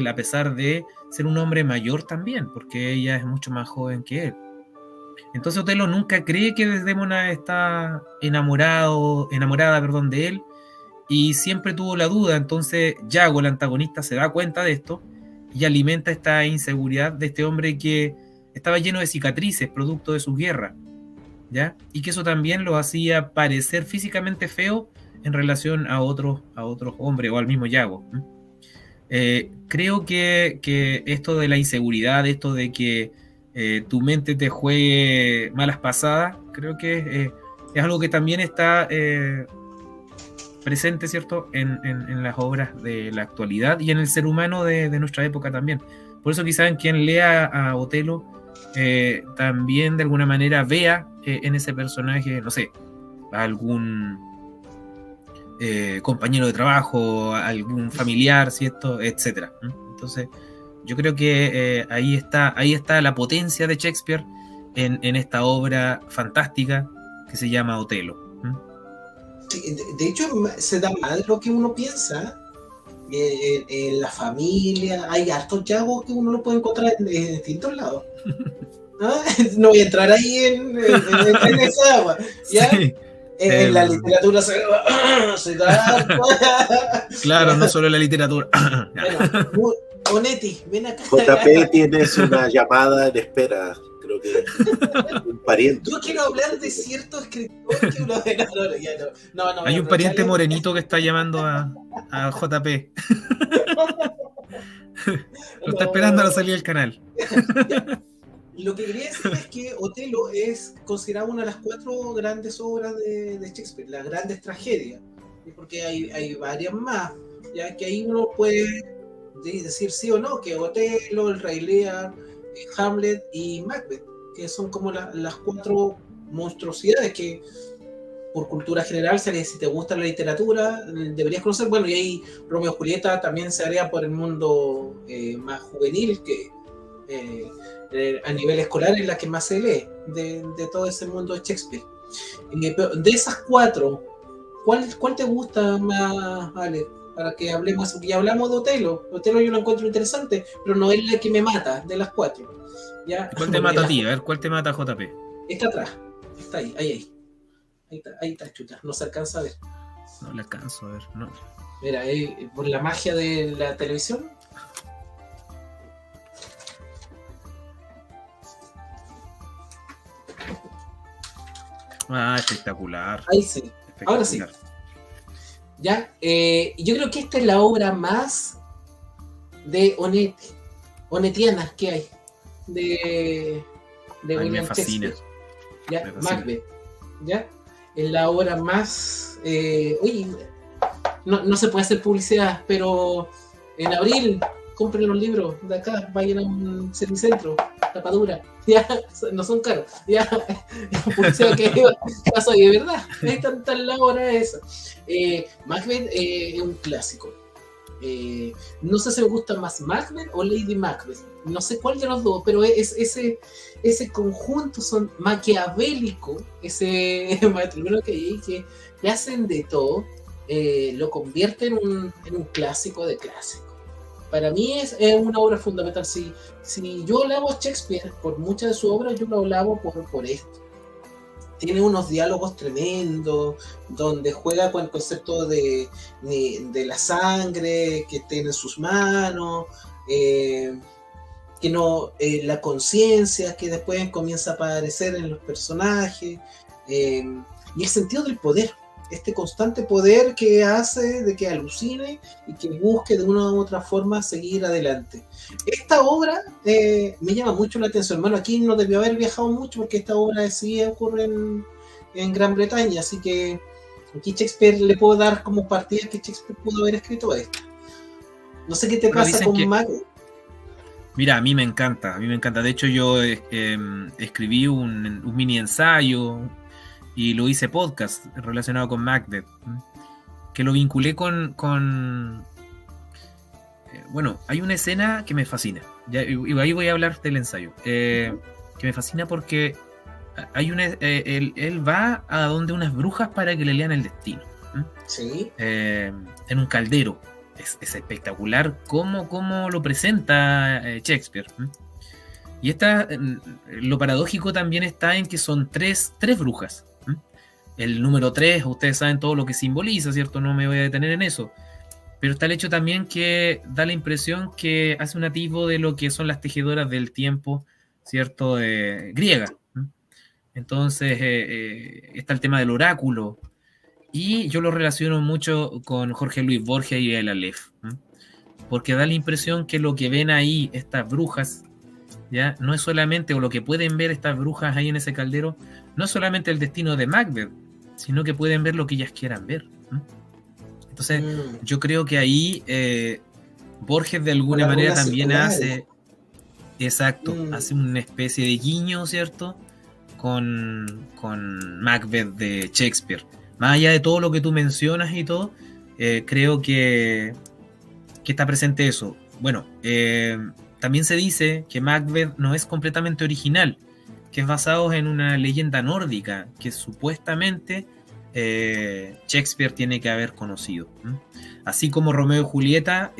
a pesar de ser un hombre mayor también, porque ella es mucho más joven que él. Entonces Otelo nunca cree que Desdémona está enamorada de él, y siempre tuvo la duda. Entonces Yago, el antagonista, se da cuenta de esto y alimenta esta inseguridad de este hombre que estaba lleno de cicatrices, producto de su guerra, ¿ya? Y que eso también lo hacía parecer físicamente feo en relación a otros hombres, o al mismo Yago. Creo que esto de la inseguridad, esto de que tu mente te juegue malas pasadas, creo que es algo que también está presente, ¿cierto? En las obras de la actualidad y en el ser humano de nuestra época también. Por eso quizás quien lea a Otelo también de alguna manera vea en ese personaje, no sé, a algún compañero de trabajo, algún familiar, ¿cierto? Etcétera. Entonces, yo creo que ahí está la potencia de Shakespeare en esta obra fantástica que se llama Otelo. Sí, de hecho, se da más de lo que uno piensa. En la familia hay hartos Yagos que uno lo puede encontrar en distintos lados. No voy a entrar ahí en esa agua, ¿ya? Sí. En la literatura se da. Claro, no solo en la literatura. Bueno, Onetti, ven acá. JP, tienes una llamada en espera. Creo que un pariente. Yo quiero hablar de cierto escritor que uno de no. Hay un pariente morenito que está llamando a. a JP. Lo está esperando a la salida del canal. Lo que quería decir es que Otelo es considerado una de las 4 grandes obras de Shakespeare, las grandes tragedias, porque hay varias más, ya que ahí uno puede decir sí o no, que Otelo, el Rey Lear, Hamlet y Macbeth, que son como las 4 monstruosidades que por cultura general, si te gusta la literatura, deberías conocer. Bueno, y ahí Romeo y Julieta también se haría por el mundo más juvenil, que a nivel escolar es la que más se lee de todo ese mundo de Shakespeare. Pero de esas 4, ¿cuál te gusta más, Ale? Para que hablemos, porque ya hablamos de Otelo. Otelo yo lo encuentro interesante, pero no es la que me mata de las 4. ¿Ya? ¿Cuál te mata a ti? A ver, ¿cuál te mata a JP? Está atrás, está ahí está, chuta, no se alcanza a ver. No le alcanzo a ver, no. Mira, por la magia de la televisión. Ah, espectacular. Ahí sí, ahora sí. Ya, yo creo que esta es la obra más de onetiana que hay de William Shakespeare. Ya, Macbeth. Ya, es la obra más. Oye, no se puede hacer publicidad, pero en abril compren los libros de acá, vayan a un servicentro, tapadura, ya, no son caros, ya, publicidad que pasó, y de verdad, es tan la obra esa. Macbeth es un clásico. No sé si me gusta más Macbeth o Lady Macbeth, no sé cuál de los dos, pero ese conjunto son maquiavélico, ese matrimonio que hacen de todo, lo convierte en un clásico de clásicos. Para mí es una obra fundamental. Si yo alabo a Shakespeare por muchas de sus obras, yo lo alabo por esto. Tiene unos diálogos tremendos, donde juega con el concepto de la sangre que tiene en sus manos, la conciencia que después comienza a aparecer en los personajes, y el sentido del poder. Este constante poder que hace de que alucine y que busque de una u otra forma seguir adelante. Esta obra me llama mucho la atención. Bueno, aquí no debió haber viajado mucho porque esta obra sí ocurre en Gran Bretaña, así que aquí Shakespeare le puedo dar como partida que Shakespeare pudo haber escrito esto. No sé qué te pasa con Macbeth. Mira, a mí me encanta. De hecho, yo escribí un mini ensayo y lo hice podcast relacionado con Macbeth, que lo vinculé con bueno, hay una escena que me fascina, y ahí voy a hablar del ensayo, que me fascina porque hay él va a donde unas brujas para que le lean el destino. ¿Sí? En un caldero. Es espectacular cómo lo presenta Shakespeare. Y lo paradójico también está en que son tres brujas. El número 3, ustedes saben todo lo que simboliza, ¿cierto? No me voy a detener en eso. Pero está el hecho también que da la impresión que hace un atisbo de lo que son las tejedoras del tiempo, ¿cierto? Griega. Entonces está el tema del oráculo. Y yo lo relaciono mucho con Jorge Luis Borges y el Aleph. Porque da la impresión que lo que ven ahí, estas brujas, ¿ya? No es solamente, o lo que pueden ver estas brujas ahí en ese caldero, no es solamente el destino de Macbeth, sino que pueden ver lo que ellas quieran ver. Entonces, yo creo que ahí Borges de alguna manera también hace, hace una especie de guiño, ¿cierto? Con Macbeth de Shakespeare. Más allá de todo lo que tú mencionas y todo, creo que está presente eso. Bueno, también se dice que Macbeth no es completamente original, que es basado en una leyenda nórdica que supuestamente Shakespeare tiene que haber conocido. Así como Romeo y Julieta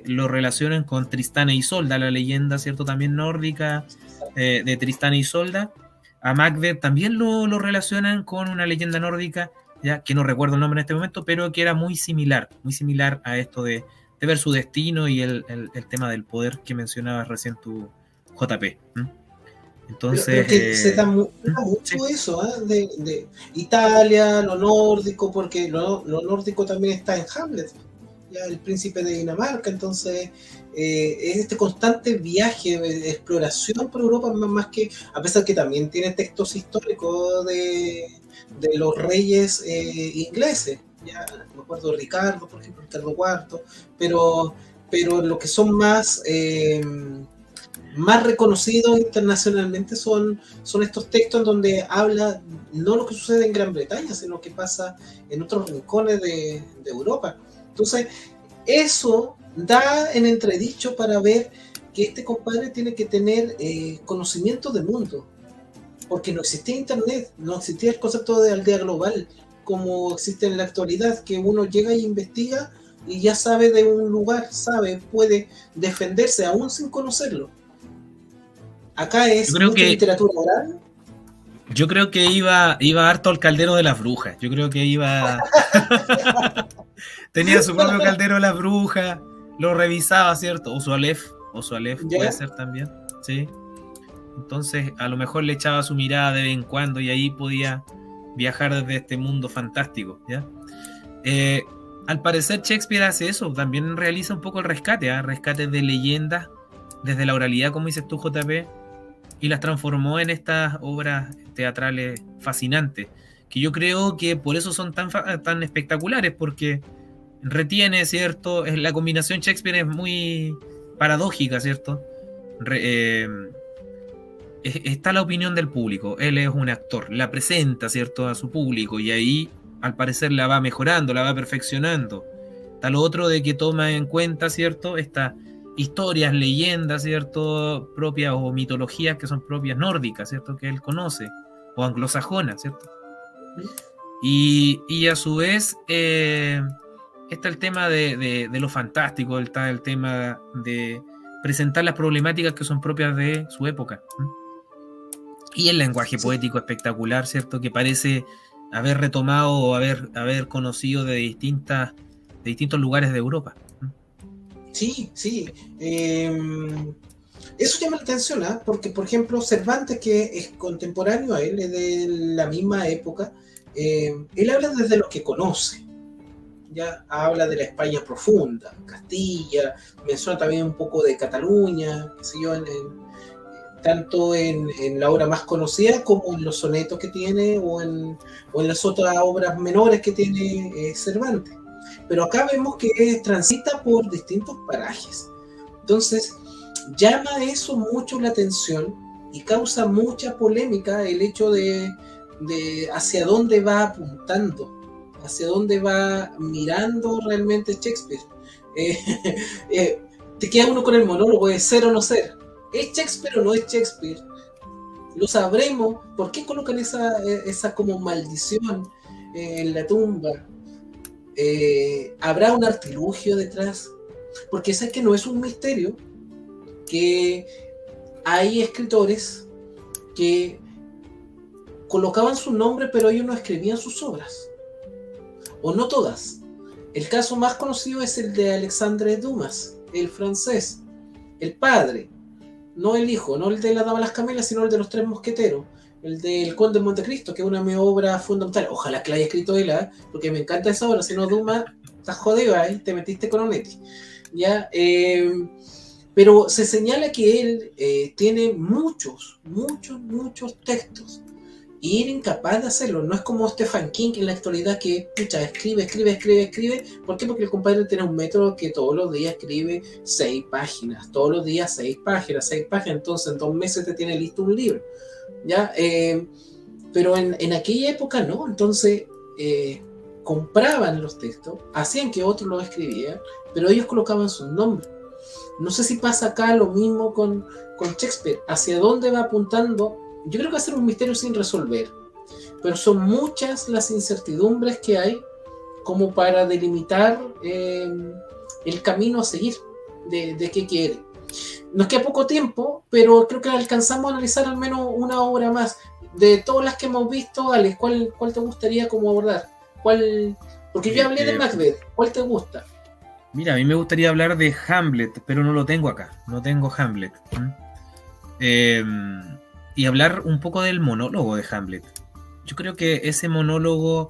lo relacionan con Tristán e Isolda, la leyenda, ¿cierto? También nórdica de Tristán e Isolda. A Macbeth también lo relacionan con una leyenda nórdica, ya que no recuerdo el nombre en este momento, pero que era muy similar a esto de ver su destino y el tema del poder que mencionabas recién tu JP. Entonces, pero que se da mucho sí. Eso, de Italia, lo nórdico, porque lo nórdico también está en Hamlet. ya el príncipe de Dinamarca. Entonces es este constante viaje, de exploración por Europa, más que, a pesar que también tiene textos históricos de los reyes ingleses, ya me acuerdo de Ricardo, por ejemplo, Ricardo IV, pero lo que son más reconocidos internacionalmente son estos textos en donde habla no lo que sucede en Gran Bretaña, sino lo que pasa en otros rincones de Europa. Entonces, eso da en entredicho para ver que este compadre tiene que tener conocimiento del mundo, porque no existía internet, no existía el concepto de aldea global como existe en la actualidad, que uno llega y investiga y ya sabe de un lugar, puede defenderse aún sin conocerlo. Acá es mucha literatura oral. Yo creo que iba harto al caldero de las brujas. Yo creo que iba... Tenía su propio caldero de las brujas, lo revisaba, ¿cierto? O su Aleph puede ser también, ¿sí? Entonces, a lo mejor le echaba su mirada de vez en cuando y ahí podía viajar desde este mundo fantástico, ¿ya? Al parecer Shakespeare hace eso, también realiza un poco el rescate, rescate de leyendas desde la oralidad, como dices tú, JP, y las transformó en estas obras teatrales fascinantes, que yo creo que por eso son tan espectaculares, porque retiene, ¿cierto? La combinación Shakespeare es muy paradójica, ¿cierto? Está la opinión del público, él es un actor, la presenta, ¿cierto?, a su público, y ahí al parecer la va mejorando, la va perfeccionando. Está lo otro de que toma en cuenta, ¿cierto?, estas historias, leyendas, ¿cierto?, propias, o mitologías que son propias nórdicas, ¿cierto?, que él conoce, o anglosajonas, ¿cierto? Y a su vez está el tema de lo fantástico, está el tema de presentar las problemáticas que son propias de su época. Y el lenguaje poético espectacular, ¿cierto?, que parece haber retomado o haber conocido de distintos lugares de Europa. Sí. Eso llama la atención, porque, por ejemplo, Cervantes, que es contemporáneo a él, es de la misma época, él habla desde lo que conoce. Ya habla de la España profunda, Castilla, menciona también un poco de Cataluña, qué sé yo, tanto en la obra más conocida como en los sonetos que tiene o en las otras obras menores que tiene Cervantes. Pero acá vemos que transita por distintos parajes. Entonces, llama eso mucho la atención y causa mucha polémica el hecho de hacia dónde va apuntando, hacia dónde va mirando realmente Shakespeare. Te queda uno con el monólogo de ser o no ser. ¿Es Shakespeare o no es Shakespeare? Lo sabremos. ¿Por qué colocan esa como maldición en la tumba? ¿Habrá un artilugio detrás? Porque sabes que no es un misterio que hay escritores que colocaban su nombre, pero ellos no escribían sus obras, o no todas. El caso más conocido es el de Alexandre Dumas, el francés, el padre, no el hijo, no el de la Dama de las Camelas, sino el de los Tres Mosqueteros, el del Conde de Montecristo, que es una de mis obras fundamentales. Ojalá que la haya escrito él, porque me encanta esa obra. Si no, Dumas, estás jodido ahí, te metiste con Onetti. ¿Ya? Pero se señala que él tiene muchos textos y era incapaz de hacerlo. No es como Stephen King en la actualidad, que escribe. ¿Por qué? Porque el compadre tiene un método que todos los días escribe 6 páginas, todos los días 6 páginas, entonces en 2 meses te tiene listo un libro, ¿ya? Pero en aquella época no. Entonces compraban los textos, hacían que otros los escribieran, pero ellos colocaban sus nombres. No sé si pasa acá lo mismo con Shakespeare. ¿Hacia dónde va apuntando? Yo creo que va a ser un misterio sin resolver, pero son muchas las incertidumbres que hay como para delimitar el camino a seguir de qué quiere. Nos queda poco tiempo, pero creo que alcanzamos a analizar al menos una obra más. De todas las que hemos visto, Alex, ¿cuál te gustaría como abordar? Porque yo hablé de Macbeth, ¿cuál te gusta? Mira, a mí me gustaría hablar de Hamlet, pero no lo tengo acá, no tengo Hamlet. Y hablar un poco del monólogo de Hamlet. Yo creo que ese monólogo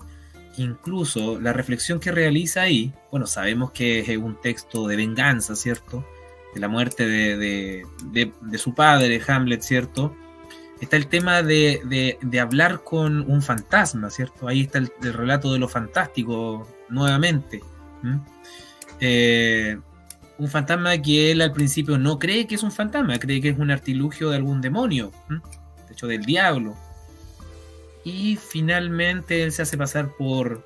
incluso la reflexión que realiza ahí, bueno, sabemos que es un texto de venganza, ¿cierto? De la muerte de su padre, Hamlet, ¿cierto? Está el tema de hablar con un fantasma, ¿cierto? Ahí está el relato de lo fantástico nuevamente. Un fantasma que él al principio no cree que es un fantasma, cree que es un artilugio de algún demonio, de hecho del diablo. Y finalmente él se hace pasar por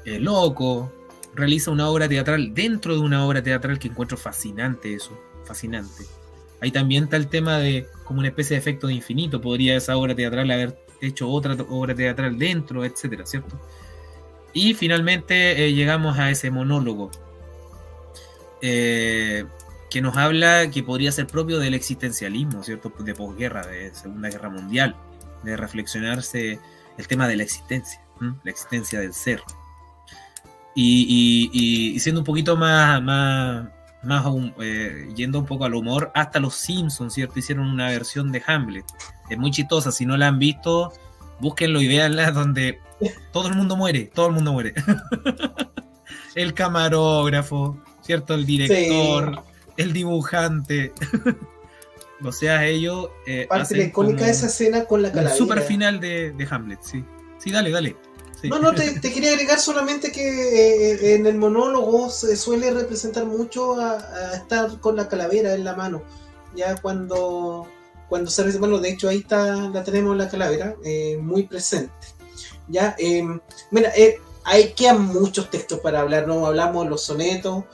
loco, realiza una obra teatral dentro de una obra teatral que encuentro fascinante eso, fascinante. Ahí también está el tema de como una especie de efecto de infinito, podría esa obra teatral haber hecho otra obra teatral dentro, etcétera, ¿cierto? Y finalmente llegamos a ese monólogo que nos habla que podría ser propio del existencialismo, ¿cierto? De posguerra, de Segunda Guerra Mundial, de reflexionarse el tema de la existencia del ser. Y siendo un poquito más yendo un poco al humor, hasta los Simpsons, ¿cierto? Hicieron una versión de Hamlet. Es muy chistosa, si no la han visto, búsquenlo y véanla, donde todo el mundo muere. El camarógrafo, ¿cierto? El director, sí. El dibujante. O sea, ellos parte de icónica esa escena con la calavera. El super final de Hamlet, sí. Sí, dale. Sí. No, te quería agregar solamente que en el monólogo se suele representar mucho a estar con la calavera en la mano. Ya cuando se dice, bueno, de hecho ahí la tenemos la calavera, muy presente. Ya, mira, hay quedan muchos textos para hablar, ¿no? Hablamos de los sonetos,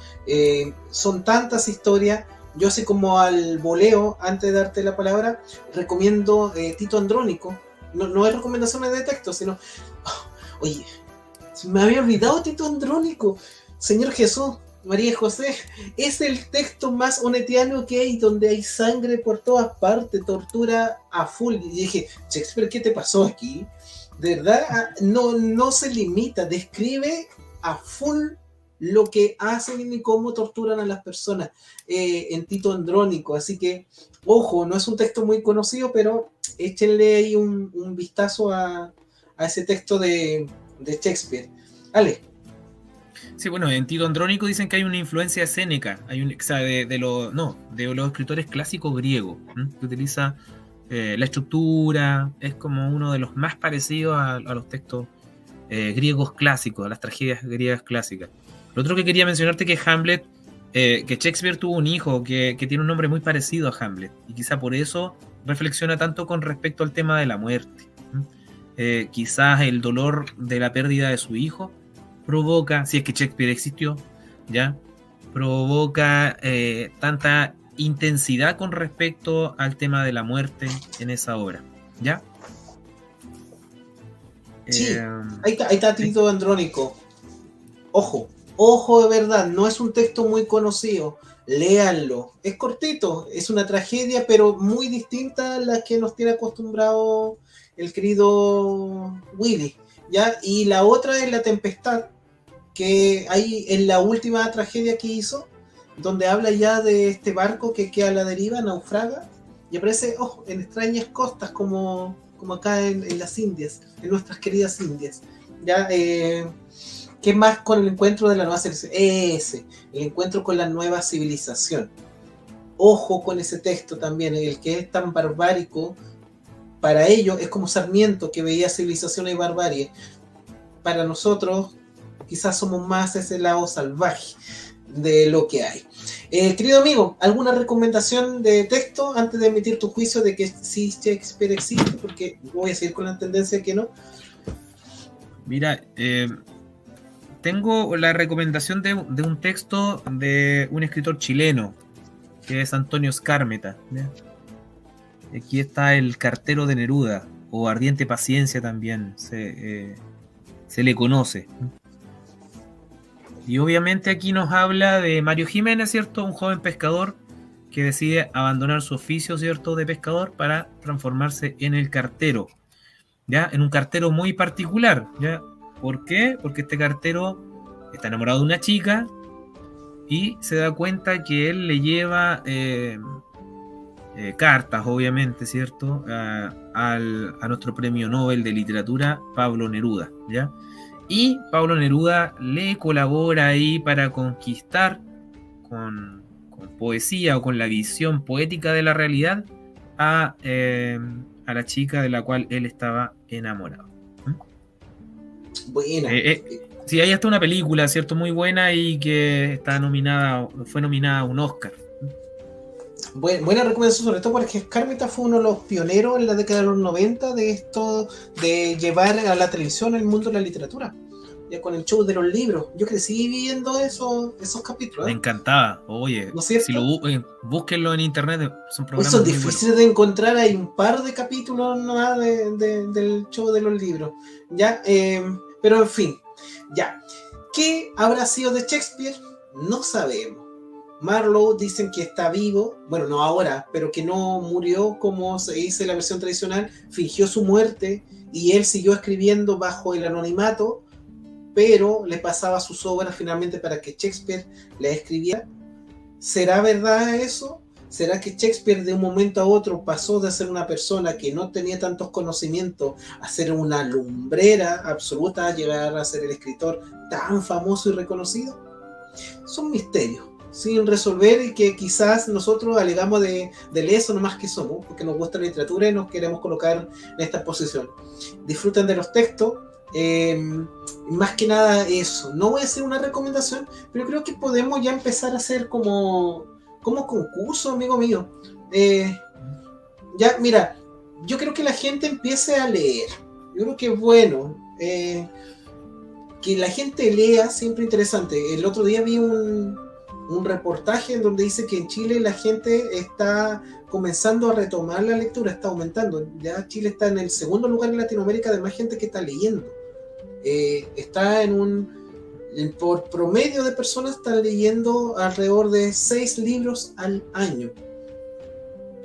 son tantas historias. Yo así como al voleo, antes de darte la palabra, recomiendo Tito Andrónico. No es recomendaciones de texto, sino... Oye, me había olvidado Tito Andrónico. Señor Jesús, María José, es el texto más onetiano que hay, donde hay sangre por todas partes, tortura a full. Y dije, Shakespeare, ¿qué te pasó aquí? De verdad, no se limita, describe a full lo que hacen y cómo torturan a las personas en Tito Andrónico. Así que, ojo, no es un texto muy conocido, pero échenle ahí un vistazo a ese texto de Shakespeare. Ale. Sí, bueno, en Tito Andrónico dicen que hay una influencia de Séneca, o sea, de los escritores clásicos griegos, que utiliza la estructura, es como uno de los más parecidos a los textos griegos clásicos, a las tragedias griegas clásicas. Lo otro que quería mencionarte que Hamlet, que Shakespeare tuvo un hijo que tiene un nombre muy parecido a Hamlet, y quizá por eso reflexiona tanto con respecto al tema de la muerte. Quizás el dolor de la pérdida de su hijo provoca, si es que Shakespeare existió, ¿ya? Provoca tanta intensidad con respecto al tema de la muerte en esa obra, ¿ya? Sí, ahí está Tito Andrónico. Ojo de verdad, no es un texto muy conocido, léanlo. Es cortito, es una tragedia, pero muy distinta a la que nos tiene acostumbrado el querido Willy, ¿ya? Y la otra es La Tempestad, que hay en la última tragedia que hizo, donde habla ya de este barco que queda a la deriva, naufraga, y aparece en extrañas costas como acá en las Indias, en nuestras queridas Indias, ¿ya? ¿Qué más con el encuentro de la nueva civilización? El encuentro con la nueva civilización. Ojo con ese texto también, el que es tan barbárico. Para ellos es como Sarmiento, que veía civilización y barbarie. Para nosotros, quizás somos más ese lado salvaje de lo que hay. Querido amigo, ¿alguna recomendación de texto antes de emitir tu juicio de que sí Shakespeare existe? Porque voy a seguir con la tendencia de que no. Mira, tengo la recomendación de un texto de un escritor chileno, que es Antonio Skármeta, ¿ya? Aquí está El cartero de Neruda, o Ardiente Paciencia también se le conoce. Y obviamente aquí nos habla de Mario Jiménez, ¿cierto? Un joven pescador que decide abandonar su oficio, ¿cierto?, de pescador para transformarse en el cartero, ¿ya? En un cartero muy particular, ¿ya? ¿Por qué? Porque este cartero está enamorado de una chica y se da cuenta que él le lleva... cartas, obviamente, ¿cierto? A nuestro premio Nobel de literatura, Pablo Neruda, ¿ya? Y Pablo Neruda le colabora ahí para conquistar con poesía o con la visión poética de la realidad a la chica de la cual él estaba enamorado. Buena. Sí, hay hasta una película, ¿cierto? Muy buena y que fue nominada a un Oscar. Buena recomendación, sobre todo porque Skármeta fue uno de los pioneros en la década de los 90 de esto, de llevar a la televisión el mundo de la literatura. Ya con el show de los libros. Yo crecí viendo esos capítulos. Me encantaba. Oye, ¿no es cierto? Si búsquenlo en internet, son programas son muy difíciles de encontrar, hay un par de capítulos nomás del show de los libros. ¿Ya? Pero en fin, ya. ¿Qué habrá sido de Shakespeare? No sabemos. Marlowe dicen que está vivo, bueno, no ahora, pero que no murió como se dice en la versión tradicional, fingió su muerte y él siguió escribiendo bajo el anonimato, pero le pasaba sus obras finalmente para que Shakespeare le escribiera. ¿Será verdad eso? ¿Será que Shakespeare de un momento a otro pasó de ser una persona que no tenía tantos conocimientos a ser una lumbrera absoluta, a llegar a ser el escritor tan famoso y reconocido? Son misterios sin resolver y que quizás nosotros alegamos de eso nomás que somos, porque nos gusta la literatura y nos queremos colocar en esta posición. Disfruten de los textos, más que nada eso. No voy a hacer una recomendación, pero creo que podemos ya empezar a hacer como concurso, amigo mío. Ya, mira, yo creo que la gente empiece a leer. Yo creo que es bueno que la gente lea, siempre interesante. El otro día vi un reportaje en donde dice que en Chile la gente está comenzando a retomar la lectura, está aumentando. Ya Chile está en el segundo lugar en Latinoamérica de más gente que está leyendo. Está por promedio de personas están leyendo alrededor de 6 libros al año.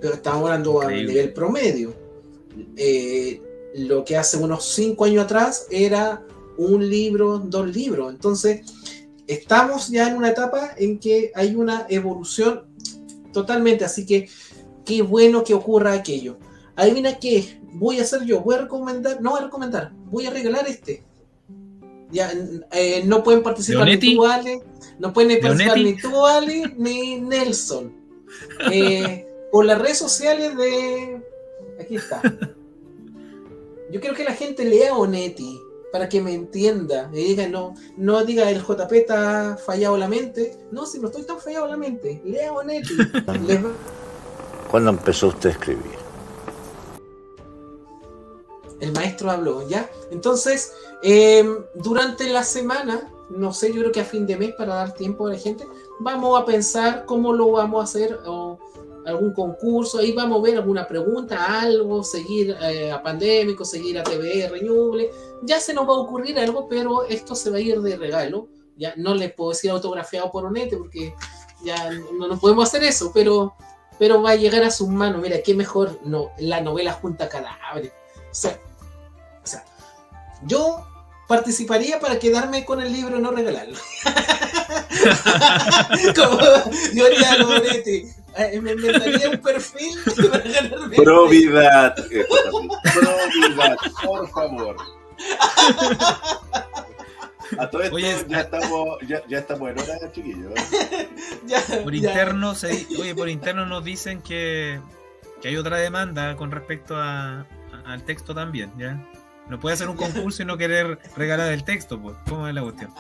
Pero estamos hablando a nivel promedio. Lo que hace unos 5 años atrás era 1 libro, 2 libros. Entonces, estamos ya en una etapa en que hay una evolución totalmente, así que qué bueno que ocurra aquello. Adivina qué voy a hacer yo, voy a regalar este. Ya, no pueden participar ni tú, Ale, no pueden participar ni tú, Ale, ni Nelson. Por las redes sociales de... Aquí está. Yo quiero que la gente lea Onetti, para que me entienda, y diga, no diga el JP está fallado la mente. No, si no estoy tan fallado la mente, lea Onetti. ¿Cuándo empezó usted a escribir? El maestro habló, ¿ya? Entonces, durante la semana, no sé, yo creo que a fin de mes, para dar tiempo a la gente, vamos a pensar cómo lo vamos a hacer, o algún concurso, ahí vamos a ver alguna pregunta, algo, seguir a Pandémico, seguir a TVR Ñuble. Ya se nos va a ocurrir algo, pero esto se va a ir de regalo. Ya no les puedo decir autografiado por Onetti, porque ya no podemos hacer eso, pero va a llegar a sus manos. Mira, qué mejor la novela Junta Cadáveres. O sea, yo participaría para quedarme con el libro y no regalarlo. Como yo haría con Onetti. Me inventaría un perfil para ganarme. Probidad, por favor. A todo esto. Oye, ya estamos en hora, chiquillos. Por interno nos dicen que hay otra demanda con respecto al texto también, ¿ya? No puede hacer un concurso y no querer regalar el texto, pues. ¿Cómo es la cuestión?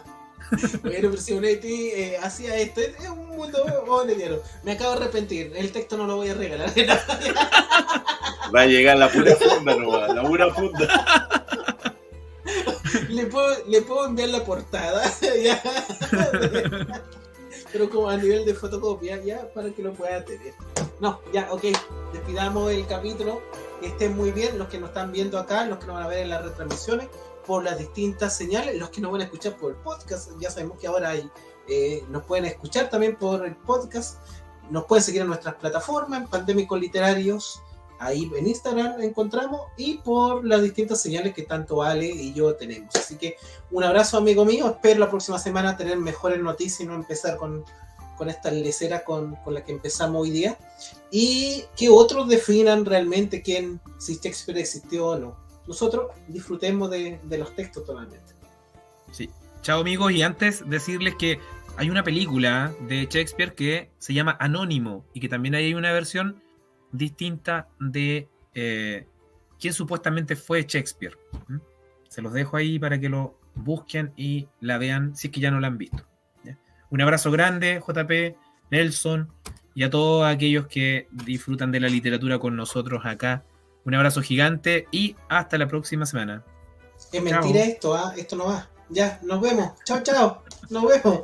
Bueno, pero si Onetti hacía esto, es un mundo bonito. Me acabo de arrepentir, el texto no lo voy a regalar. Va a llegar la pura funda nomás, la pura funda. Le puedo enviar la portada, ya. Pero como a nivel de fotocopia, ya, para que lo pueda tener. No, ya, ok, despidamos el capítulo. Que estén muy bien los que nos están viendo acá, los que nos van a ver en las retransmisiones, por las distintas señales, los que nos van a escuchar por el podcast. Ya sabemos que ahora nos pueden escuchar también por el podcast, nos pueden seguir en nuestras plataformas, en Pandémicos Literarios, ahí en Instagram encontramos, y por las distintas señales que tanto Ale y yo tenemos. Así que un abrazo, amigo mío, espero la próxima semana tener mejores noticias y no empezar con esta lecera con la que empezamos hoy día, y que otros definan realmente si Shakespeare existió o no. Nosotros disfrutemos de los textos totalmente. Sí. Chao amigos, y antes decirles que hay una película de Shakespeare que se llama Anónimo y que también hay una versión distinta de quién supuestamente fue Shakespeare. ¿Mm? Se los dejo ahí para que lo busquen y la vean si es que ya no la han visto. ¿Ya? Un abrazo grande, JP, Nelson, y a todos aquellos que disfrutan de la literatura con nosotros acá. Un abrazo gigante y hasta la próxima semana. Es mentira esto, esto no va. Ya, nos vemos. Chao, chao. Nos vemos.